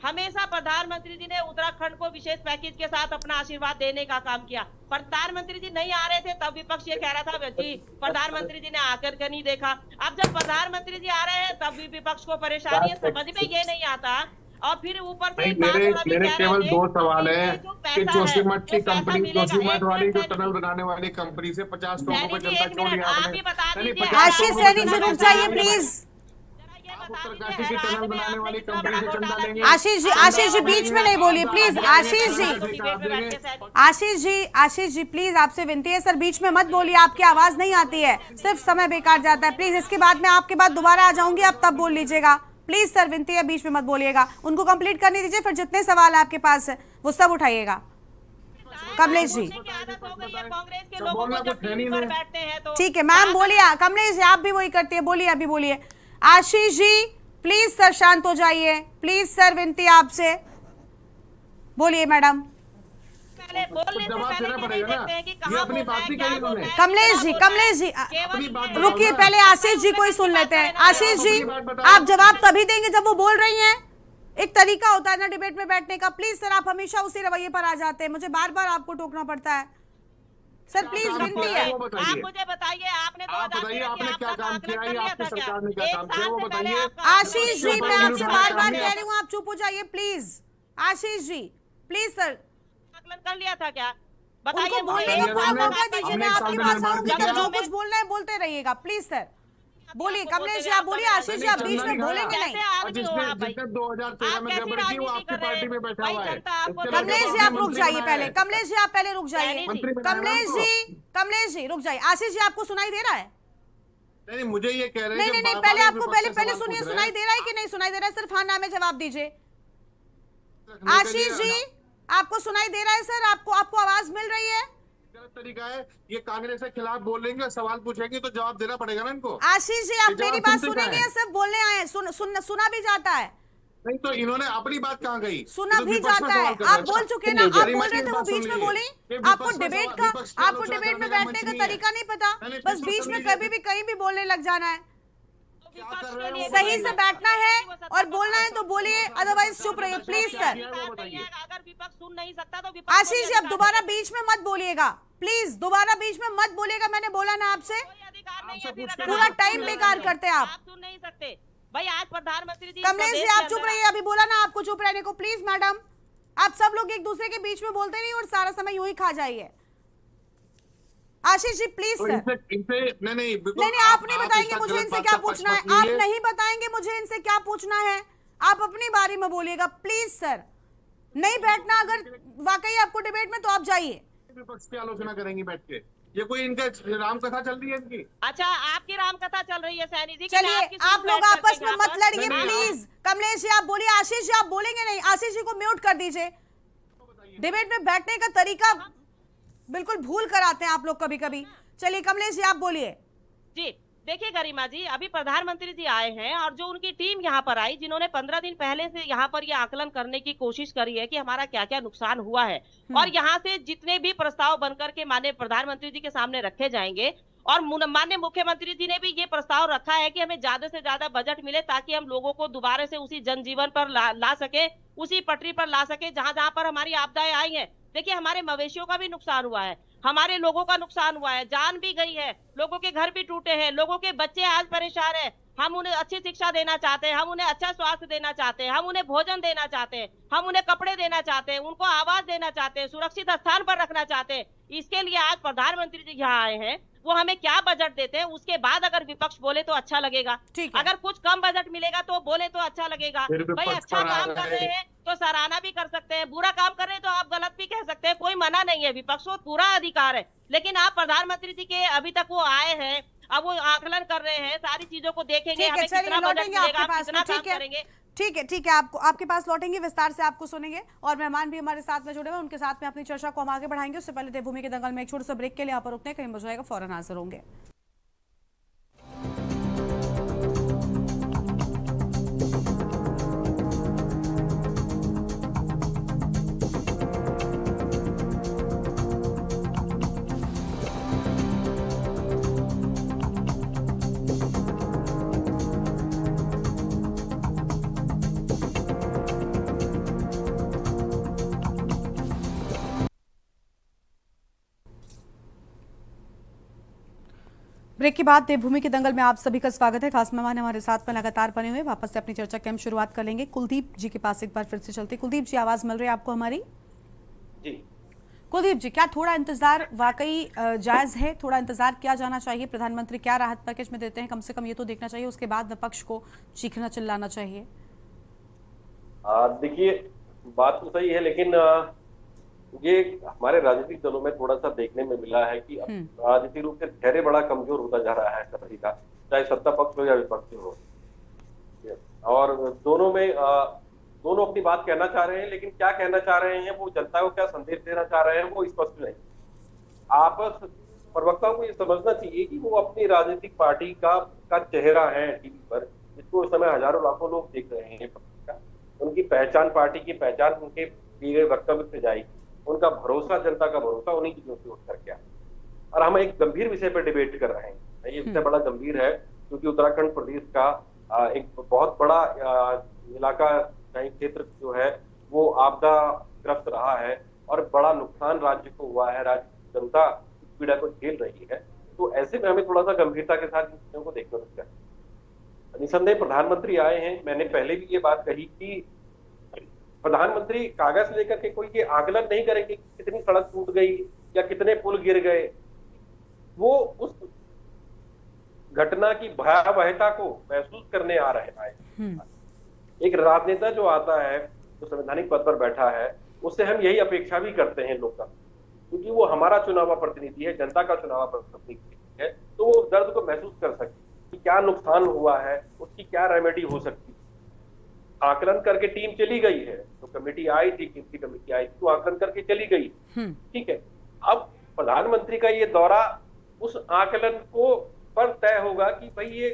हमेशा प्रधानमंत्री जी ने उत्तराखंड को विशेष पैकेज के साथ अपना आशीर्वाद देने का काम किया। प्रधानमंत्री जी नहीं आ रहे थे तब विपक्ष ये कह रहा था जी प्रधानमंत्री जी ने आकर के नहीं देखा। अब जब प्रधानमंत्री जी आ रहे हैं तब भी विपक्ष को परेशानी है, समझ में ये नहीं आता। और फिर ऊपर से मेरे केवल दो सवाल है कि जोशीमठ की कंपनी, जोशीमठ वाली जो टनल बनाने वाली कंपनी से 50 लोगों को जनता क्यों लिया आपने? आशीष सैनी जी रुक जाइए प्लीज। उत्तरकाशी की टनल बनाने वाली कंपनी से चंदा लेंगे। आशीष जी बीच में नहीं बोलिए प्लीज। आशीष जी प्लीज, आपसे विनती है सर, बीच में मत बोलिए, आपकी आवाज नहीं आती है, सिर्फ समय बेकार जाता है। प्लीज इसके बाद मैं आपके बाद दोबारा आ जाऊंगी, आप तब बोल लीजिएगा प्लीज सर, विनती है, बीच में मत बोलिएगा। उनको कंप्लीट करने दीजिए, फिर जितने सवाल आपके पास है वो सब उठाइएगा। कमलेश जी ठीक है मैम, बोलिए। कमलेश जी आप भी वही करती है, बोलिए, अभी बोलिए। आशीष जी प्लीज सर शांत हो जाइए, प्लीज सर, विनती आपसे, बोलिए मैडम। कमलेश जी रुकिए, पहले आशीष जी को ही सुन लेते हैं। आशीष जी आप जवाब तभी देंगे जब वो बोल रही हैं। एक तरीका होता है ना डिबेट में बैठने का। प्लीज सर, आप हमेशा उसी रवैये पर आ जाते हैं, मुझे बार बार आपको टोकना पड़ता है। सर प्लीज विनती है, आप मुझे बताइए, आपने क्या काम किया, आपकी सरकार ने क्या काम किया वो बताइए। आशीष जी मैं आपसे बार बार कह रही हूँ, आप चुप हो जाइए please. Ashish ji please sir, कर लिया था क्या बताइए, बोलने का मौका दीजिए, मैं आपके पास आऊंगी, तब जो कुछ बोलना है बोलते रहिएगा प्लीज सर। बोलिए कमलेश जी आप बोलिए, आशीष जी आप बीच में बोलेंगे नहीं। 2013 में गड़बड़ी की वो आपकी पार्टी में बैठा हुआ है। कमलेश जी आप रुक जाइए पहले, कमलेश जी आप पहले रुक जाइए, कमलेश जी रुक जाइए। आशीष जी आपको सुनाई दे रहा है? नहीं मुझे ये कह रहे हैं नहीं, पहले आपको पहले सुनिए, सुनाई दे रहा है कि नहीं सुनाई दे रहा है? सिर्फ हाँ ना में जवाब दीजिए। आशीष जी आपको सुनाई दे रहा है सर? आपको आवाज मिल रही है? गलत तरीका है। ये कांग्रेस के खिलाफ बोलेंगे, सवाल पूछेंगे तो जवाब देना पड़ेगा ना इनको। आशीष जी, आप मेरी बात सुनेंगे या सिर्फ बोलने आए हैं? सुना भी जाता है। नहीं तो इन्होंने अपनी बात कहाँ कही? सुना भी जाता है। आप बोल चुके ना, आप बोल रहे थे वो बीच में बोले। आपको डिबेट में बैठने का तरीका नहीं पता, बस बीच में कभी भी कहीं भी बोलने लग जाना है। सही से बैठना है और बोलना है तो बोलिए, अदरवाइज चुप रहिए प्लीज सर। अगर विपक्ष सुन नहीं सकता तो आशीष जी, अब दोबारा बीच में मत बोलिएगा प्लीज, दोबारा बीच में मत बोलिएगा। मैंने बोला ना आपसे, पूरा टाइम बेकार करते हैं आप। सुन नहीं सकते भाई। आज प्रधानमंत्री जी, कमलेश जी आप चुप रहिए, अभी बोला ना आपको चुप रहने को। प्लीज मैडम, आप सब लोग एक दूसरे के बीच में बोलते नहीं और सारा समय यूं ही खा जाइए। आशीष जी प्लीज सर। नहीं, आप नहीं बताएंगे मुझे इनसे क्या पूछना है। आप नहीं बताएंगे मुझे इनसे क्या पूछना है। आप अपनी बारी में बोलिएगा प्लीज सर। नहीं बैठना अगर वाकई आपको डिबेट में, तो आप जाइए। विपक्ष की आलोचना करेंगे बैठ के? ये कोई इनका राम कथा चल रही है इनकी? अच्छा, आपकी राम कथा चल रही है सैनी जी। चलिए आप लोग आपस में मत लड़िए प्लीज। कमलेश जी आप बोलिए, आशीष जी आप बोलेंगे नहीं। आशीष जी को म्यूट कर दीजिए। डिबेट में बैठने का तरीका बिल्कुल भूल कर आते हैं आप लोग कभी कभी। चलिए कमलेश जी आप बोलिए। जी देखिए गरिमा जी, अभी प्रधानमंत्री जी आए हैं और जो उनकी टीम यहाँ पर आई, जिन्होंने 15 दिन पहले से यहाँ पर ये आकलन करने की कोशिश करी है कि हमारा क्या क्या नुकसान हुआ है, और यहाँ से जितने भी प्रस्ताव बनकर के माननीय प्रधानमंत्री जी के सामने रखे जाएंगे, और माननीय मुख्यमंत्री जी ने भी ये प्रस्ताव रखा है कि हमें ज्यादा से ज्यादा बजट मिले ताकि हम लोगों को दोबारा से उसी जनजीवन पर ला सके, उसी पटरी पर ला सके जहां जहां पर हमारी आपदाएं आई हैं। देखिए हमारे मवेशियों का भी नुकसान हुआ है, हमारे लोगों का नुकसान हुआ है, जान भी गई है, लोगों के घर भी टूटे हैं, लोगों के बच्चे आज परेशान हैं। हम उन्हें अच्छी शिक्षा देना चाहते हैं, हम उन्हें अच्छा स्वास्थ्य देना चाहते हैं, हम उन्हें भोजन देना चाहते हैं, हम उन्हें कपड़े देना चाहते हैं, उनको आवास देना चाहते हैं, सुरक्षित स्थान पर रखना चाहते हैं। इसके लिए आज प्रधानमंत्री जी यहाँ आए हैं। वो हमें क्या बजट देते हैं, उसके बाद अगर विपक्ष बोले तो अच्छा लगेगा। अगर कुछ कम बजट मिलेगा तो बोले तो अच्छा लगेगा। भाई अच्छा काम कर रहे हैं तो सराहना भी कर सकते हैं, बुरा काम कर रहे हैं तो आप गलत भी कह सकते हैं, कोई मना नहीं है, विपक्ष को पूरा अधिकार है। लेकिन आप प्रधानमंत्री जी के अभी तक वो आए हैं, अब वो आकलन कर रहे हैं, सारी चीजों को देखेंगे, हमें कितना बजट मिलेगा, कितना काम करेंगे। ठीक है, आपके पास लौटेंगे, विस्तार से आपको सुनेंगे। और मेहमान भी हमारे साथ में जुड़े हुए, उनके साथ में अपनी चर्चा को हम आगे बढ़ाएंगे। उससे पहले देवभूमि के दंगल में एक छोटे से ब्रेक के लिए यहाँ पर रुकने, कहीं बजाएगा फौरन हाजिर होंगे। ब्रेक के बाद देवभूमि के दंगल में आप सभी का स्वागत है। खास मेहमान हमारे साथ में लगातार बने हुए, वापस से अपनी चर्चा की हम शुरुआत कर लेंगे। कुलदीप जी के पास एक बार फिर से चलते। कुलदीप जी आवाज मिल रही है आपको हमारी? जी कुलदीप जी, क्या थोड़ा इंतजार वाकई जायज है? थोड़ा इंतजार किया जाना चाहिए? प्रधानमंत्री क्या राहत पैकेज में देते हैं, कम से कम ये तो देखना चाहिए, उसके बाद विपक्ष को चीखना चिल्लाना चाहिए। देखिए बात तो सही है, लेकिन ये हमारे राजनीतिक दलों में थोड़ा सा देखने में मिला है कि राजनीतिक रूप से धैर्य बड़ा कमजोर होता जा रहा है सभी का, चाहे सत्ता पक्ष हो या विपक्ष हो। और दोनों अपनी बात कहना चाह रहे हैं, लेकिन क्या कहना चाह रहे हैं, वो जनता को क्या संदेश देना चाह रहे हैं, वो स्पष्ट नहीं। आपस प्रवक्ताओं को ये समझना चाहिए कि वो अपनी राजनीतिक पार्टी का चेहरा है टीवी पर, जिसको इस समय हजारों लाखों लोग देख रहे हैं। उनकी पहचान, पार्टी की पहचान उनके दिए गए वक्तव्य से जाएगी, उनका भरोसा, जनता का भरोसा उन्हीं चीजों से उठ करके आए। और हम एक गंभीर विषय पर डिबेट कर रहे हैं। ये विषय बड़ा गंभीर है, क्योंकि उत्तराखंड प्रदेश का एक बहुत बड़ा इलाका, क्षेत्र जो है वो आपदा ग्रस्त रहा है और बड़ा नुकसान राज्य को हुआ है, राज्य की जनता इस पीड़ा को झेल रही है। तो ऐसे में हमें थोड़ा सा गंभीरता के साथ इन चीजों को देखना चाहिए। निसंदेह प्रधानमंत्री आए हैं, मैंने पहले भी ये बात कही कि प्रधानमंत्री कागज लेकर के कोई ये आकलन नहीं करेंगे कि कितनी सड़क टूट गई या कितने पुल गिर गए। वो उस घटना की भयावहता को महसूस करने आ रहे हैं। एक राजनेता जो आता है, जो संवैधानिक पद पर बैठा है, उससे हम यही अपेक्षा भी करते हैं लोकतंत्र, क्योंकि वो हमारा चुना हुआ प्रतिनिधि है, जनता का चुना हुआ प्रतिनिधि है, तो वो दर्द को महसूस कर सके कि क्या नुकसान हुआ है, उसकी क्या रेमेडी हो सकती है। आकलन करके टीम चली गई है, तो कमेटी आई थी, कमेटी आई थी, तो आकलन करके चली गई, ठीक है। अब प्रधानमंत्री का ये दौरा उस आकलन को पर तय होगा कि भाई ये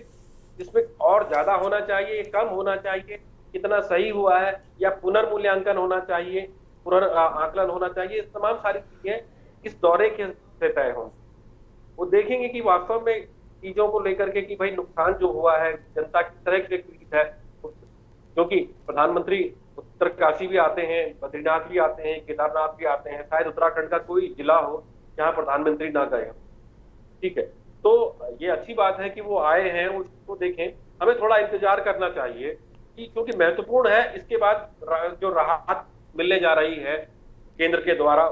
इसमें और ज्यादा होना चाहिए, कम होना चाहिए, कितना सही हुआ है, या पुनर्मूल्यांकन होना चाहिए, आकलन होना चाहिए। इस तमाम सारी चीजें इस दौरे के से तय होंगी। वो देखेंगे कि वास्तव में चीजों को लेकर के कि भाई नुकसान जो हुआ है, जनता किस तरह से पीड़ित है, क्योंकि प्रधानमंत्री उत्तरकाशी भी आते हैं, बद्रीनाथ भी आते हैं, केदारनाथ भी आते हैं, शायद उत्तराखंड का कोई जिला हो जहां प्रधानमंत्री ना गए हो। ठीक है, तो ये अच्छी बात है कि वो आए हैं, उसको देखें। हमें थोड़ा इंतजार करना चाहिए कि क्योंकि महत्वपूर्ण है, इसके बाद जो राहत मिलने जा रही है केंद्र के द्वारा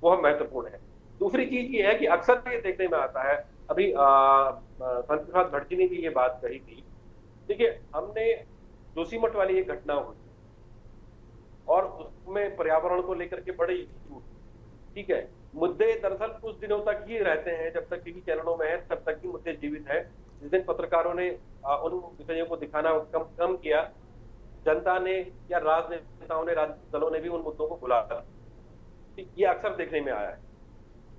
वह महत्वपूर्ण है। दूसरी चीज ये है कि अक्सर ये देखने में आता है, अभी संत प्रसाद भट्टी ने भी ये बात कही थी। देखिए, हमने जोशीमठ वाली एक घटना हुई और उसमें पर्यावरण को लेकर के बड़े इशू, ठीक है, मुद्दे दरअसल कुछ दिनों तक ही रहते हैं, जब तक टीवी चैनलों में है तब तक ही मुद्दे जीवित है। जिस दिन पत्रकारों ने उन विषयों को दिखाना कम किया, जनता ने या राजनेताओं ने, राजनीतिक दलों ने भी उन मुद्दों को भुला दिया। ये अक्सर देखने में आया है।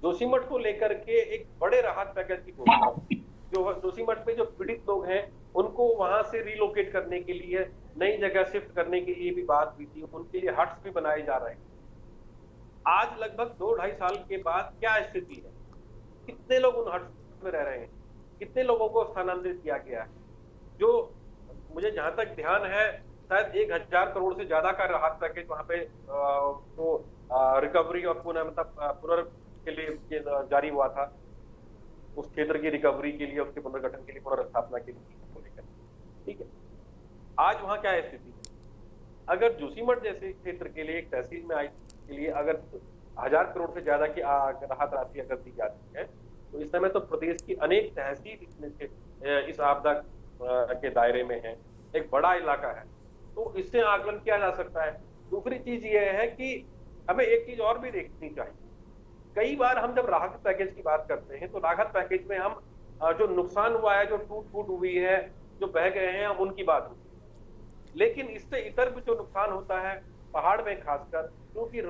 जोशीमठ को लेकर के एक बड़े राहत पैकेज की घोषणा, जो जोशीमठ में जो पीड़ित लोग हैं उनको वहां से रिलोकेट करने के लिए, नई जगह शिफ्ट करने के लिए भी बात हुई थी, उनके लिए हट्स भी बनाए जा रहे हैं। आज लगभग 2-2.5 साल के बाद क्या स्थिति है, कितने लोग उन हट्स में रह रहे हैं, कितने लोगों को स्थानांतरित किया गया है? जो मुझे जहां तक ध्यान है, शायद 1000 करोड़ से ज्यादा का राहत पैकेज वहां पे तो रिकवरी और पुनर् के लिए जारी हुआ था, उस क्षेत्र की रिकवरी के लिए, उसके पुनर्गठन के लिए, पुनर्स्थापना के लिए। ठीक है, आज वहां क्या स्थिति है? अगर जोशीमठ जैसे क्षेत्र के लिए, एक तहसील में के लिए अगर 1000 करोड़ से ज्यादा की राहत राशि अगर दी जाती है, तो इस समय तो प्रदेश की अनेक तहसील इस आपदा के दायरे में है, एक बड़ा इलाका है, तो इससे आकलन किया जा सकता है। दूसरी चीज ये है कि हमें एक चीज और भी देखनी चाहिए। कई बार हम जब राहत पैकेज की बात करते हैं तो राहत पैकेज में हम जो नुकसान हुआ है, जो टूट फूट हुई है, जो बह गए हैं, हम उनकी बात होती है। लेकिन इससे इतर भी जो नुकसान होता है पहाड़ में खासकर, क्योंकि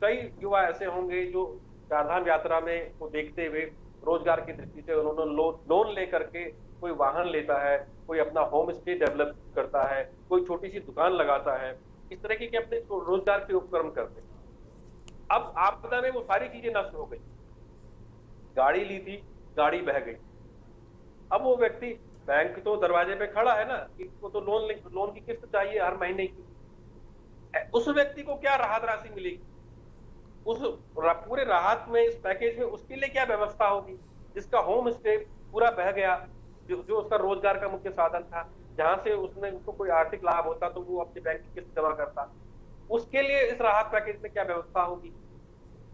कई युवा ऐसे होंगे जो चारधाम यात्रा में को देखते हुए रोजगार की दृष्टि से उन्होंने लोन लेकर के कोई वाहन लेता है, कोई अपना होम स्टे डेवलप करता है, कोई छोटी सी दुकान लगाता है, इस तरह के अपने रोजगार के उपक्रम करते हैं। अब आपदा में वो सारी चीजें नष्ट हो गई, गाड़ी ली थी, गाड़ी बह गई। अब वो व्यक्ति, बैंक तो दरवाजे पे खड़ा है ना, कि वो तो लोन की किस्त चाहिए हर महीने की, उस व्यक्ति को क्या राहत राशि मिलेगी? उस पूरे राहत में, इस पैकेज में उसके लिए क्या व्यवस्था होगी? जिसका होम स्टे पूरा बह गया, जो उसका रोजगार का मुख्य साधन था, जहां से उसको कोई आर्थिक लाभ होता तो वो अपने बैंक की किस्त जमा करता, उसके लिए इस राहत पैकेज में क्या व्यवस्था होगी?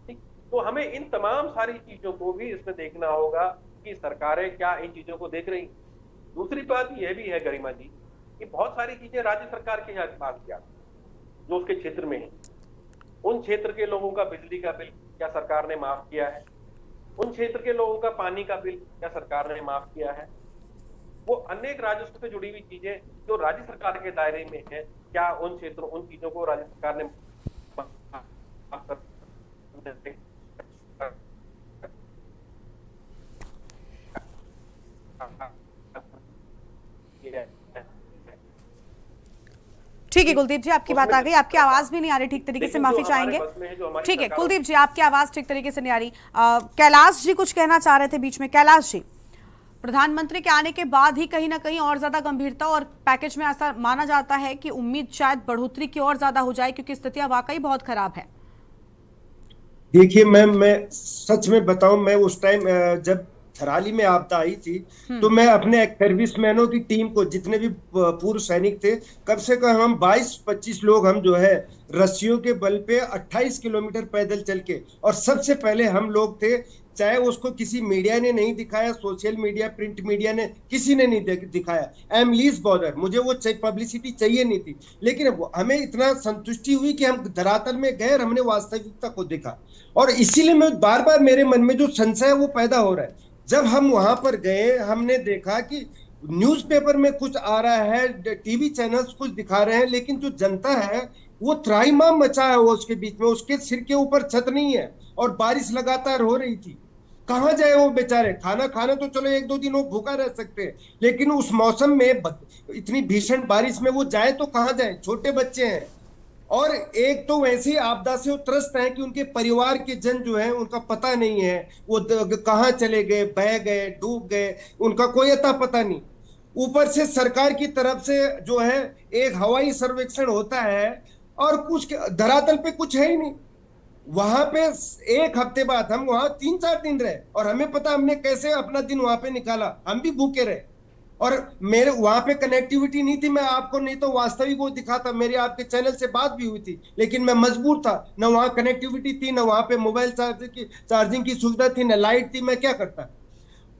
ठीक, तो हमें इन तमाम सारी चीजों को भी इसमें देखना होगा कि सरकारें क्या इन चीजों को देख रही। दूसरी बात यह भी है गरिमा जी कि बहुत सारी चीजें राज्य सरकार के पास किया जो उसके क्षेत्र में है। उन क्षेत्र के लोगों का बिजली का बिल क्या सरकार ने माफ किया है? उन क्षेत्र के लोगों का पानी का बिल क्या सरकार ने माफ किया है? वो अनेक राजस्व से जुड़ी हुई चीजें जो राज्य सरकार के दायरे में है, क्या उन क्षेत्रों, उन चीजों को राज्य सरकार ने ठीक है कुलदीप जी, आपकी बात आ गई, आपकी आवाज भी नहीं आ रही ठीक तरीके से, माफी चाहेंगे। ठीक है कुलदीप जी, आपकी आवाज ठीक तरीके से नहीं आ रही। कैलाश जी कुछ कहना चाह रहे थे बीच में। कैलाश जी, प्रधानमंत्री के आने के बाद ही कहीं ना कहीं और ज्यादा गंभीरता और पैकेज में ऐसा माना जाता है कि उम्मीद शायद बढ़ोतरी की और ज्यादा हो जाए, क्योंकि स्थितियां वाकई बहुत खराब है। देखिए, मैं सच में बताऊं, मैं उस टाइम जब थराली में आपदा आई थी तो मैं अपने सर्विसमैनों की टीम को, जितने भी पूर्व सैनिक थे, कम से कम हम 22-25 लोग हम जो है रस्सियों के बल पे 28 किलोमीटर पैदल चल के, और सबसे पहले हम लोग थे, चाहे उसको किसी मीडिया ने नहीं दिखाया, सोशल मीडिया, प्रिंट मीडिया ने, किसी ने नहीं दिखाया। आई एम लीस्ट बॉदर, मुझे वो पब्लिसिटी चाहिए नहीं थी, लेकिन हमें इतना संतुष्टि हुई कि हम धरातल में गए और हमने वास्तविकता को देखा। और इसीलिए मैं बार बार मेरे मन में जो संशय है वो पैदा हो रहा है। जब हम वहां पर गए, हमने देखा कि न्यूज़पेपर में कुछ आ रहा है, टीवी चैनल्स कुछ दिखा रहे हैं, लेकिन जो जनता है वो त्राहिमाम मचा है, वो उसके बीच में, उसके सिर के ऊपर छत नहीं है और बारिश लगातार हो रही थी। कहाँ जाए वो बेचारे? खाना खाना तो चलो एक दो दिन वो भूखा रह सकते हैं, लेकिन उस मौसम में इतनी भीषण बारिश में वो जाए तो कहाँ जाए? छोटे बच्चे हैं, और एक तो वैसे ही आपदा से वो त्रस्त है कि उनके परिवार के जन जो है उनका पता नहीं है, वो कहाँ चले गए, बह गए, डूब गए, उनका कोई अता पता नहीं। ऊपर से सरकार की तरफ से जो है एक हवाई सर्वेक्षण होता है और कुछ धरातल पे कुछ है ही नहीं। वहां पे एक हफ्ते बाद हम वहां 3-4 दिन रहे और हमें पता हमने कैसे अपना दिन वहां पे निकाला, हम भी भूखे रहे। और मेरे वहां पे कनेक्टिविटी नहीं थी, मैं आपको नहीं तो वास्तविक वो दिखाता, मेरी आपके चैनल से बात भी हुई थी, लेकिन मैं मजबूर था, न वहां कनेक्टिविटी थी, न वहां पे मोबाइल चार्जिंग की सुविधा थी, न लाइट थी, मैं क्या करता?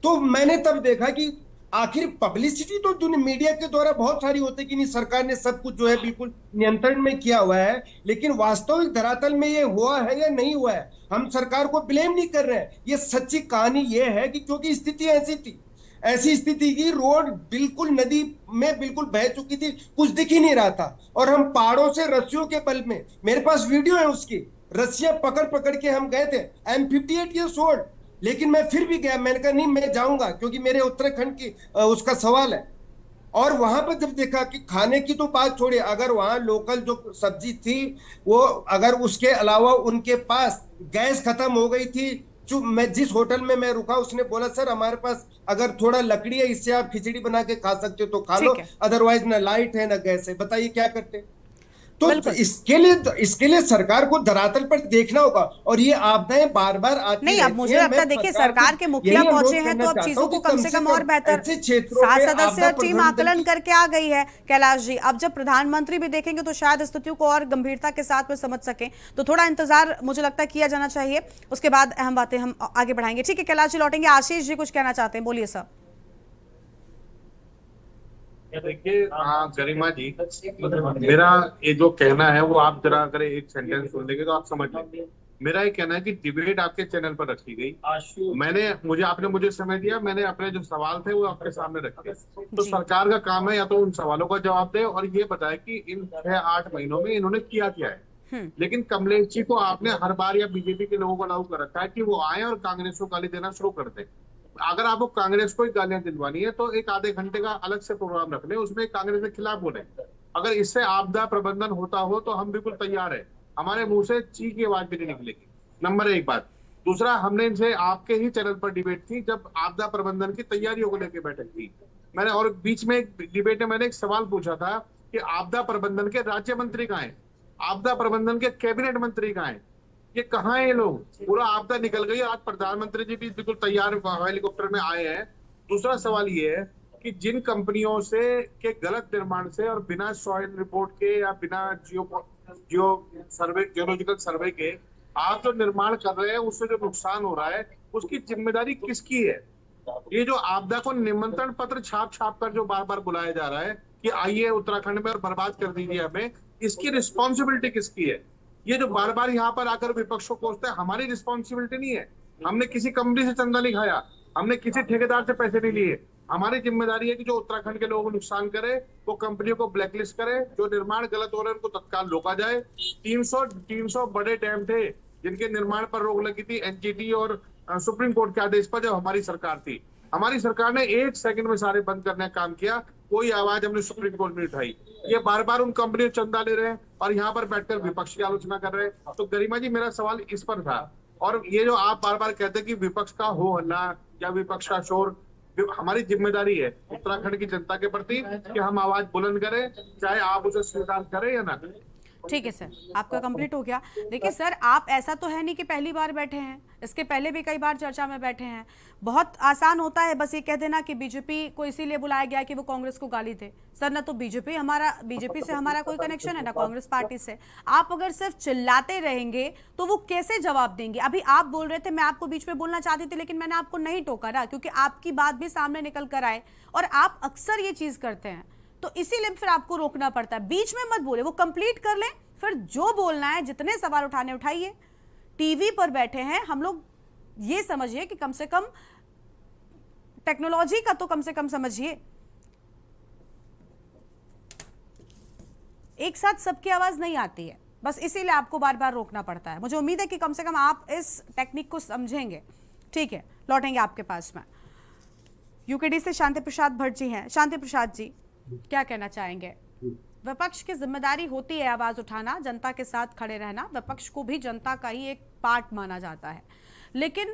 तो मैंने तब देखा कि आखिर पब्लिसिटी तो दुनिया मीडिया के द्वारा बहुत सारी होती है कि नहीं सरकार ने सब कुछ जो है बिल्कुल नियंत्रण में किया हुआ है, लेकिन वास्तविक धरातल में ये हुआ है या नहीं हुआ है, हम सरकार को ब्लेम नहीं कर रहे हैं। ये सच्ची कहानी ये है कि क्योंकि स्थिति ऐसी थी, ऐसी स्थिति की रोड बिल्कुल नदी में बिल्कुल बह चुकी थी, कुछ दिख ही नहीं रहा था, और हम पहाड़ों से रस्सियों के बल में, मेरे पास वीडियो है उसकी, रस्सियां पकड़ पकड़ के हम गए थे। आई एम 58 ईयर्स ओल्ड, लेकिन मैं फिर भी गया, मैंने कहा नहीं मैं जाऊंगा क्योंकि मेरे उत्तराखंड की उसका सवाल है। और वहां पर जब देखा कि खाने की तो बात छोड़िए, अगर वहां लोकल जो सब्जी थी वो, अगर उसके अलावा उनके पास गैस खत्म हो गई थी, जो मैं जिस होटल में मैं रुका उसने बोला सर हमारे पास अगर थोड़ा लकड़ी है इससे आप खिचड़ी बना के खा सकते हो तो खा लो, अदरवाइज ना लाइट है ना गैस है, बताइए क्या करते? तो इसके लिए सरकार को धरातल पर देखना होगा, और ये आपदाएं बार बार आती नहीं, अब मुझे लगता है देखिए सरकार के मुखिया पहुंचे हैं तो अब चीजों को कम से कम और बेहतर, 7 सदस्यीय टीम आकलन करके आ गई है कैलाश जी। अब जब प्रधानमंत्री भी देखेंगे तो शायद स्थितियों को और गंभीरता के साथ में समझ सकें, तो थोड़ा इंतजार मुझे लगता है किया जाना चाहिए, उसके बाद अहम बातें हम आगे बढ़ाएंगे। ठीक है कैलाश जी लौटेंगे, आशीष जी कुछ कहना चाहते हैं, बोलिए सर। देखिए गरिमा जी, मेरा ये जो कहना है वो आप जरा अगर एक सेंटेंस सुन लेंगे तो आप समझ लेंगे। मेरा ये कहना है कि डिबेट आपके चैनल पर रखी गई, आपने मुझे समय दिया, मैंने अपने जो सवाल थे वो आपके सामने रखे। तो सरकार का काम है या तो उन सवालों का जवाब दे और ये बताए कि इन 6-8 महीनों में इन्होंने किया क्या है। लेकिन कमलेश जी को आपने हर बार या बीजेपी के लोगों को अलाउ कर रखा है कि वो आए और कांग्रेस को गाली देना शुरू कर दें। अगर आपको कांग्रेस को ही गालियां दिलवानी है तो एक आधे घंटे का अलग से प्रोग्राम रख ले, उसमें कांग्रेस के खिलाफ बोले। अगर इससे आपदा प्रबंधन होता हो तो हम बिल्कुल तैयार है, हमारे मुंह से ची की आवाज भी नहीं निकलेगी। नंबर 1 बात। दूसरा, हमने इनसे आपके ही चैनल पर डिबेट थी जब आपदा प्रबंधन की तैयारियों को लेकर बैठक थी, मैंने और बीच में एक डिबेट में मैंने एक सवाल पूछा था कि आपदा प्रबंधन के राज्य मंत्री कहाँ है, आपदा प्रबंधन के कैबिनेट मंत्री कहाँ है, ये कहाँ है ये लोग? पूरा आपदा निकल गई, आज प्रधानमंत्री जी भी बिल्कुल तैयार हेलीकॉप्टर में आए हैं। दूसरा सवाल ये है कि जिन कंपनियों से के गलत निर्माण से और बिना सॉइल रिपोर्ट के या बिना जियोलॉजिकल सर्वे के आप जो निर्माण कर रहे हैं उससे जो नुकसान हो रहा है उसकी जिम्मेदारी किसकी है? ये जो आपदा को निमंत्रण पत्र छाप छाप कर जो बार बार बुलाया जा रहा है कि आइए उत्तराखंड में और बर्बाद कर दीजिए हमें, इसकी रिस्पॉन्सिबिलिटी किसकी है? ये जो बार बार यहाँ पर आकर विपक्ष को कोसते हैं, हमारी रिस्पॉन्सिबिलिटी नहीं है। हमने किसी कंपनी से चंदा नहीं खाया, हमने किसी ठेकेदार से पैसे नहीं लिए। हमारी जिम्मेदारी है कि जो उत्तराखंड के लोगों को नुकसान करे वो कंपनियों को ब्लैकलिस्ट करे, जो निर्माण गलत हो रहे हैं उनको तत्काल रोका जाए। 300 बड़े डैम थे जिनके निर्माण पर रोक लगी थी एनजीटी और सुप्रीम कोर्ट के आदेश पर, जब हमारी सरकार थी। हमारी सरकार ने 1 सेकंड में सारे बंद करने का काम किया, कोई आवाज हमने सुप्रीम कोर्ट में उठाई। ये बार बार उन कंपनियों चंदा ले रहे हैं और यहाँ पर बैठकर विपक्ष की आलोचना कर रहे हैं। तो गरिमा जी मेरा सवाल इस पर था, और ये जो आप बार बार कहते हैं कि विपक्ष का हो हल्ला या विपक्ष का शोर, हमारी जिम्मेदारी है उत्तराखंड की जनता के प्रति कि हम आवाज बुलंद करें, चाहे आप उसे स्वीकार करें या ना। ठीक है सर, आपका कंप्लीट हो गया। देखिए सर, आप ऐसा तो है नहीं कि पहली बार बैठे हैं, इसके पहले भी कई बार चर्चा में बैठे हैं। बहुत आसान होता है बस ये कह देना कि बीजेपी को इसीलिए बुलाया गया कि वो कांग्रेस को गाली दे। सर ना तो बीजेपी से हमारा कोई कनेक्शन है ना कांग्रेस पार्टी से। आप अगर सिर्फ चिल्लाते रहेंगे तो वो कैसे जवाब देंगे? अभी आप बोल रहे थे, मैं आपको बीच में बोलना चाहती थी लेकिन मैंने आपको नहीं टोका ना, क्योंकि आपकी बात भी सामने निकल कर आए और आप अक्सर ये चीज करते हैं, तो इसीलिए फिर आपको रोकना पड़ता है। बीच में मत बोले, वो कंप्लीट कर लें, फिर जो बोलना है, जितने सवाल उठाने उठाइए। टीवी पर बैठे हैं हम लोग, ये समझिए कि कम से कम टेक्नोलॉजी का तो कम से कम समझिए। एक साथ सबकी आवाज नहीं आती है, बस इसीलिए आपको बार बार रोकना पड़ता है। मुझे उम्मीद है कि कम से कम आप इस टेक्निक को समझेंगे। ठीक है, लौटेंगे आपके पास में। यूकेडी से शांति प्रसाद भट्ट जी हैं। शांति प्रसाद जी, क्या कहना चाहेंगे? विपक्ष की जिम्मेदारी होती है आवाज उठाना, जनता के साथ खड़े रहना, विपक्ष को भी जनता का ही एक पार्ट माना जाता है, लेकिन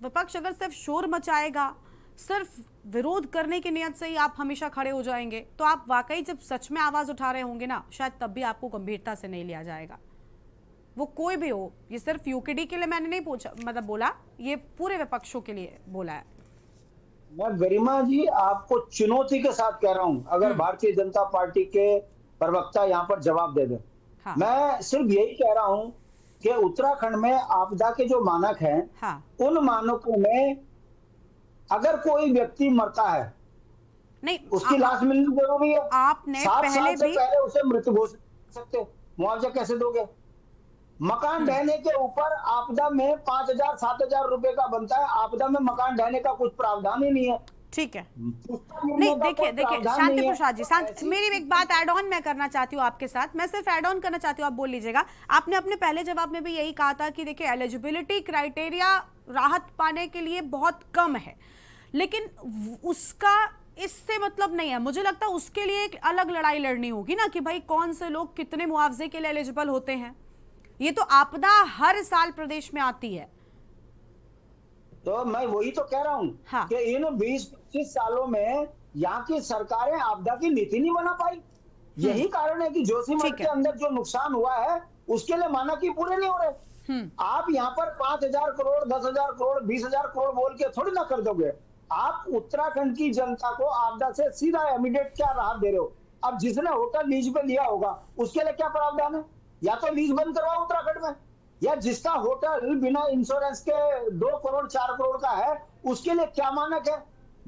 विपक्ष अगर सिर्फ शोर मचाएगा, सिर्फ विरोध करने की नियत से ही आप हमेशा खड़े हो जाएंगे, तो आप वाकई जब सच में आवाज उठा रहे होंगे ना, शायद तब भी आपको गंभीरता से नहीं लिया जाएगा। वो कोई भी हो, ये सिर्फ यूकेडी के लिए मैंने नहीं पूछा, मतलब बोला, ये पूरे विपक्षों के लिए बोला है। मैं गरिमा जी आपको चुनौती के साथ कह रहा हूं, अगर भारतीय जनता पार्टी के प्रवक्ता यहाँ पर जवाब दे दें। हाँ। मैं सिर्फ यही कह रहा हूं कि उत्तराखंड में आपदा के जो मानक हैं, हाँ। उन मानकों में अगर कोई व्यक्ति मरता है, नहीं, उसकी लाश मिलनी जरूरी है। आपने 7 पहले साल से भी पहले उसे मृत घोषित कर सकते, मुआवजा कैसे दोगे? मकान ढहने के ऊपर आपदा में 5,000 7,000 रुपए का बनता है, आपदा में मकान ढहने का कुछ प्रावधान ही नहीं है। ठीक है, नहीं देखिए शांति प्रसाद जी, मेरी एक बात ऐड ऑन मैं करना चाहती हूँ आपके साथ, मैं सिर्फ ऐड ऑन करना चाहती हूँ, आप बोल लीजिएगा। आपने अपने पहले जवाब में भी यही कहा था कि देखिए एलिजिबिलिटी क्राइटेरिया राहत पाने के लिए बहुत कम है, लेकिन उसका इससे मतलब नहीं है। मुझे लगता है उसके लिए एक अलग लड़ाई लड़नी होगी ना, कि भाई कौन से लोग कितने मुआवजे के लिए एलिजिबल होते हैं। ये तो आपदा हर साल प्रदेश में आती है, तो मैं वही तो कह रहा हूँ। हाँ। कि इन 20-25 सालों में यहाँ की सरकारें आपदा की नीति नहीं बना पाई। यही कारण है कि जोशीमठ के अंदर जो नुकसान हुआ है उसके लिए मानक ही पूरे नहीं हो रहे। आप यहाँ पर 5,000 करोड़ 10,000 करोड़ 20,000 करोड़ बोल के थोड़ी ना कर दोगे। आप उत्तराखंड की जनता को आपदा से सीधा इमीडिएट क्या राहत दे रहे हो? अब जिसने होटल लीज पे लिया होगा उसके लिए क्या प्रावधान है? या तो लीज बंद करवाओ उत्तराखंड में, या जिसका होटल बिना इंश्योरेंस के 2 करोड़ 4 करोड़ का है उसके लिए क्या मानक है?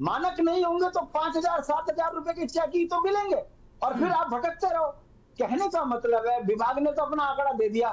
मानक नहीं होंगे तो 5,000 7,000 रुपए की चेक तो मिलेंगे और फिर आप भटकते रहो। कहने का मतलब है विभाग ने तो अपना आंकड़ा दे दिया,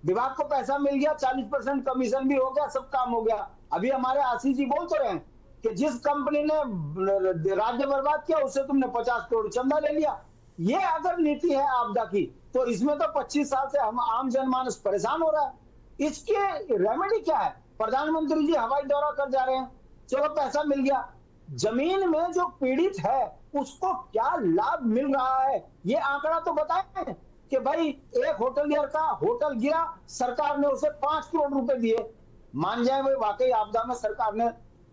विभाग को पैसा मिल गया, 40% कमीशन भी हो गया, सब काम हो गया। अभी हमारे आशीष जी बोल तो रहे हैं कि जिस कंपनी ने राज्य बर्बाद किया उससे तुमने 50 करोड़ चंदा ले लिया। ये अगर नीति है आपदा की तो इसमें तो 25 साल से हम आम जनमानस परेशान हो रहा है। इसके रेमेडी क्या है? प्रधानमंत्री जी हवाई दौरा कर जा रहे हैं, चलो पैसा मिल गया, जमीन में जो पीड़ित है उसको क्या लाभ मिल रहा है ये आंकड़ा तो बताएं कि भाई एक होटलियर का होटल गिरा, सरकार ने उसे 5 करोड़ रुपए दिए। मान जाए वो वाकई आपदा में सरकार ने,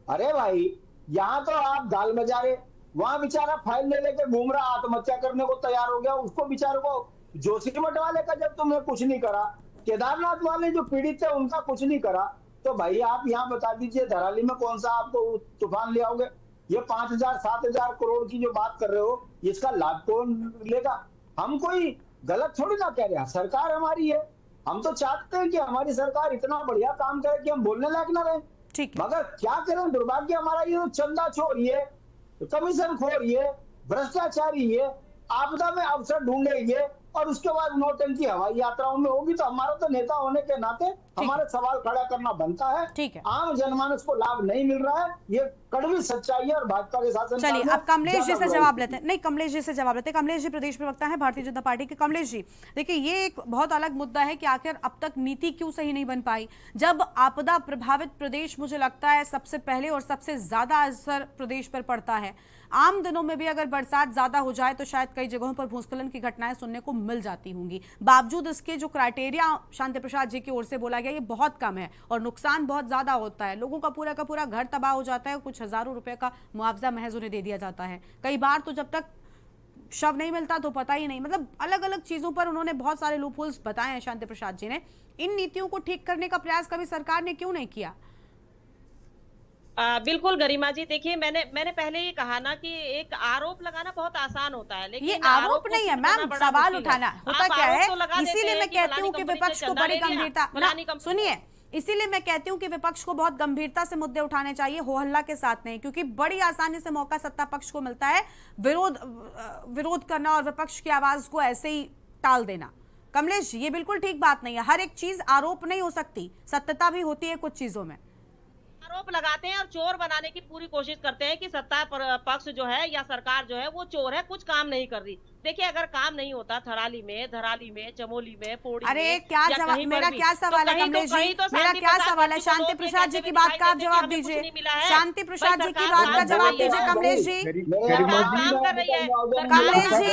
अरे भाई यहाँ तो आप दाल में जा रहे, वहां बेचारा फाइल ले लेके घूम रहा, आत्महत्या करने को तैयार हो गया, उसको बेचारे को जोशीमठ वाले का जब तुमने कुछ नहीं करा, केदारनाथ वाले जो पीड़ित थे उनका कुछ नहीं करा, तो भाई आप यहाँ बता दीजिए धराली में कौन सा आपको तूफान ले आओगे? ये 5,000 7,000 करोड़ की जो बात कर रहे हो इसका लाभ कौन लेगा? हम कोई गलत थोड़ी ना कह रहे हैं, सरकार हमारी है, हम तो चाहते हैं कि हमारी सरकार इतना बढ़िया काम करे कि हम बोलने लायक ना रहे। ठीक, मगर क्या करें, दुर्भाग्य हमारा ये चंदा चोर, ये कमीशन खोर, ये भ्रष्टाचारी, ये आपदा में अवसर ढूंढे, ये और उसके बाद नौटंकी हवाई यात्राओं में होगी। तो हमारा तो नेता होने के नाते हमारे सवाल खड़ा करना बनता है। ठीक है, आम जनमानस को लाभ नहीं मिल रहा है, ये कड़वी सच्चाई है और भाजपा के शासन। चलिए अब कमलेश जी से जवाब लेते हैं। नहीं, कमलेश जी से जवाब लेते हैं। कमलेश जी प्रदेश प्रवक्ता है भारतीय जनता पार्टी के। कमलेश जी देखिए, ये एक बहुत अलग मुद्दा है कि आखिर अब तक नीति क्यों सही नहीं बन पाई। जब आपदा प्रभावित प्रदेश, मुझे लगता है सबसे पहले और सबसे ज्यादा असर प्रदेश पर पड़ता है। आम दिनों में भी अगर बरसात ज्यादा हो जाए तो शायद कई जगहों पर भूस्खलन की घटनाएं सुनने को मिल जाती होंगी। बावजूद इसके जो क्राइटेरिया शांति प्रसाद जी की ओर से बोला गया ये बहुत कम है और नुकसान बहुत ज्यादा होता है। लोगों का पूरा घर तबाह हो जाता है, कुछ हजारों रुपए का मुआवजा महज उन्हें दे दिया जाता है। कई बार तो जब तक शव नहीं मिलता तो पता ही नहीं, मतलब अलग अलग चीजों पर उन्होंने बहुत सारे लूपहोल्स बताए हैं शांति प्रसाद जी ने। इन नीतियों को ठीक करने का प्रयास कभी सरकार ने क्यों नहीं किया? बिल्कुल गरिमा जी, देखिए मैंने पहले ही कहा ना कि एक आरोप लगाना बहुत आसान होता है, लेकिन ये आरोप नहीं है मैम, सवाल उठाना होता क्या है। इसीलिए मैं कहती हूँ कि विपक्ष को बड़ी गंभीरता, सुनिए, इसीलिए मैं कहती हूँ कि विपक्ष को बहुत गंभीरता से मुद्दे उठाने चाहिए, हो हल्ला के साथ नहीं, क्योंकि बड़ी आसानी से मौका सत्ता पक्ष को मिलता है विरोध करना और विपक्ष की आवाज को ऐसे ही टाल देना। कमलेश जी, ये बिल्कुल ठीक बात नहीं है। हर एक चीज आरोप नहीं हो सकती, सत्यता भी होती है कुछ चीजों में। आरोप लगाते हैं और चोर बनाने की पूरी कोशिश करते हैं कि सत्ता पक्ष जो है या सरकार जो है वो चोर है, कुछ काम नहीं कर रही। देखिए, अगर काम नहीं होता धराली में, चमोली में, पौड़ी अरे में, क्या या सवाल, कहीं पर मेरा भी, क्या सवाल है तो कमलेश कहीं जी, तो मेरा शांति क्या प्रसाद सवाल है? जी को शांति लोग प्रसाद जी कैसे की बात का आप दिखाई जवाब देते हैं कि दीजिए। हमें कुछ नहीं मिला है। शांति प्रसाद जी की बात का जवाब दीजिए कमलेश जी। काम कर रही है कमलेश जी,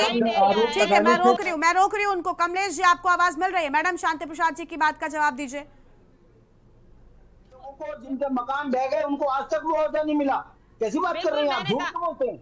ठीक है, मैं रोक रही हूँ उनको। कमलेश जी, आपको आवाज मिल रही है? मैडम शांति प्रसाद जी की बात का जवाब दीजिए। लोगों को जिनके मकान ढह गए उनको आज तक मुआवजा नहीं मिला। कैसी बात कर रहे हैं आप? झूठ क्यों बोलते हैं?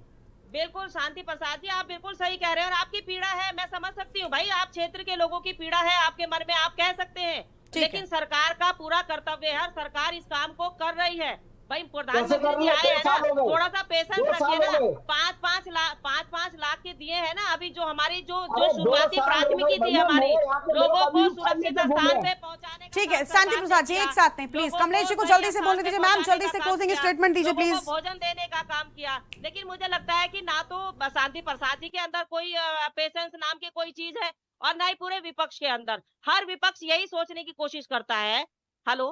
बिल्कुल शांति प्रसाद जी, आप बिल्कुल सही कह रहे हैं और आपकी पीड़ा है, मैं समझ सकती हूँ भाई, आप क्षेत्र के लोगों की पीड़ा है आपके मन में, आप कह सकते हैं, लेकिन सरकार का पूरा कर्तव्य है और सरकार इस काम को कर रही है। भाई प्रधानमंत्री जी आए हैं ना, थोड़ा सा पेशेंस रखिए ना। 5-5 लाख के दिए हैं ना, अभी जो हमारी जो शुरुआती प्राथमिकी थी हमारी, लोगों को सुरक्षित स्थान पे पहुंचाने। ठीक है शांति प्रसाद जी, एक साथ नहीं प्लीज। कमलेश जी को जल्दी से बोलने दीजिए। मैम जल्दी से क्लोजिंग स्टेटमेंट दीजिए प्लीज। भोजन देने का काम किया, लेकिन मुझे लगता है कि ना तो शांति प्रसाद जी के अंदर कोई पेशेंस नाम की कोई चीज है और ना ही पूरे विपक्ष के अंदर। हर विपक्ष यही सोचने की कोशिश करता है। हेलो,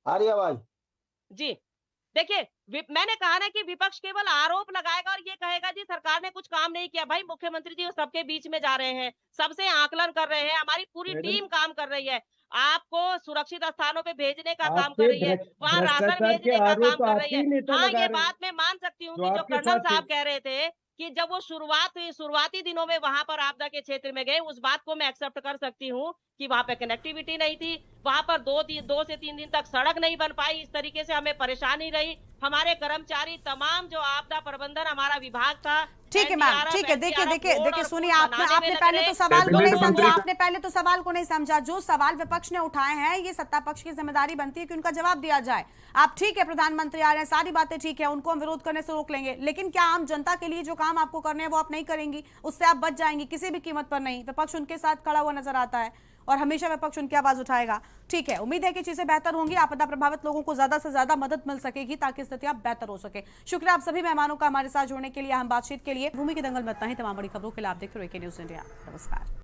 आ रही आवाज जी? देखिए, मैंने कहा ना कि विपक्ष केवल आरोप लगाएगा और ये कहेगा जी सरकार ने कुछ काम नहीं किया। भाई मुख्यमंत्री जी सबके बीच में जा रहे हैं, सबसे आकलन कर रहे हैं, हमारी पूरी टीम काम कर रही है, आपको सुरक्षित स्थानों पे भेजने का काम कर रही है, वहाँ राशन भेजने का काम कर रही है। हाँ, ये बात मैं मान सकती हूँ कि जो कर्नल साहब कह रहे थे कि जब वो शुरुआती दिनों में वहां पर आपदा के क्षेत्र में गए, उस बात को मैं एक्सेप्ट कर सकती हूँ कि वहां पे कनेक्टिविटी नहीं थी, वहां पर 2 से 3 दिन तक सड़क नहीं बन पाई, इस तरीके से हमें परेशानी रही। हमारे कर्मचारी तमाम जो आपदा प्रबंधन हमारा विभाग था। ठीक है मैम, ठीक है। देखिए सुनिए, आपने पहले तो सवाल को नहीं समझा, आपने पहले तो सवाल को नहीं समझा। जो सवाल विपक्ष ने उठाए हैं, ये सत्ता पक्ष की जिम्मेदारी बनती है कि उनका जवाब दिया जाए। आप ठीक है, प्रधानमंत्री आ रहे हैं, सारी बातें ठीक है, उनको हम विरोध करने से रोक लेंगे, लेकिन क्या आम जनता के लिए जो काम आपको करने हैं वो आप नहीं करेंगी? उससे आप बच जाएंगी किसी भी कीमत पर नहीं। विपक्ष उनके साथ खड़ा हुआ नजर आता है और हमेशा विपक्ष उनकी आवाज उठाएगा। ठीक है, उम्मीद है कि चीजें बेहतर होंगी, आपदा प्रभावित लोगों को ज्यादा से ज्यादा मदद मिल सकेगी ताकि स्थितियां बेहतर हो सके। शुक्रिया आप सभी मेहमानों का हमारे साथ जुड़ने के लिए, हम बातचीत के लिए। भूमि की दंगल में इतना ही। तमाम बड़ी खबरों के लिए आप देखते रहिए न्यूज़ इंडिया। नमस्कार।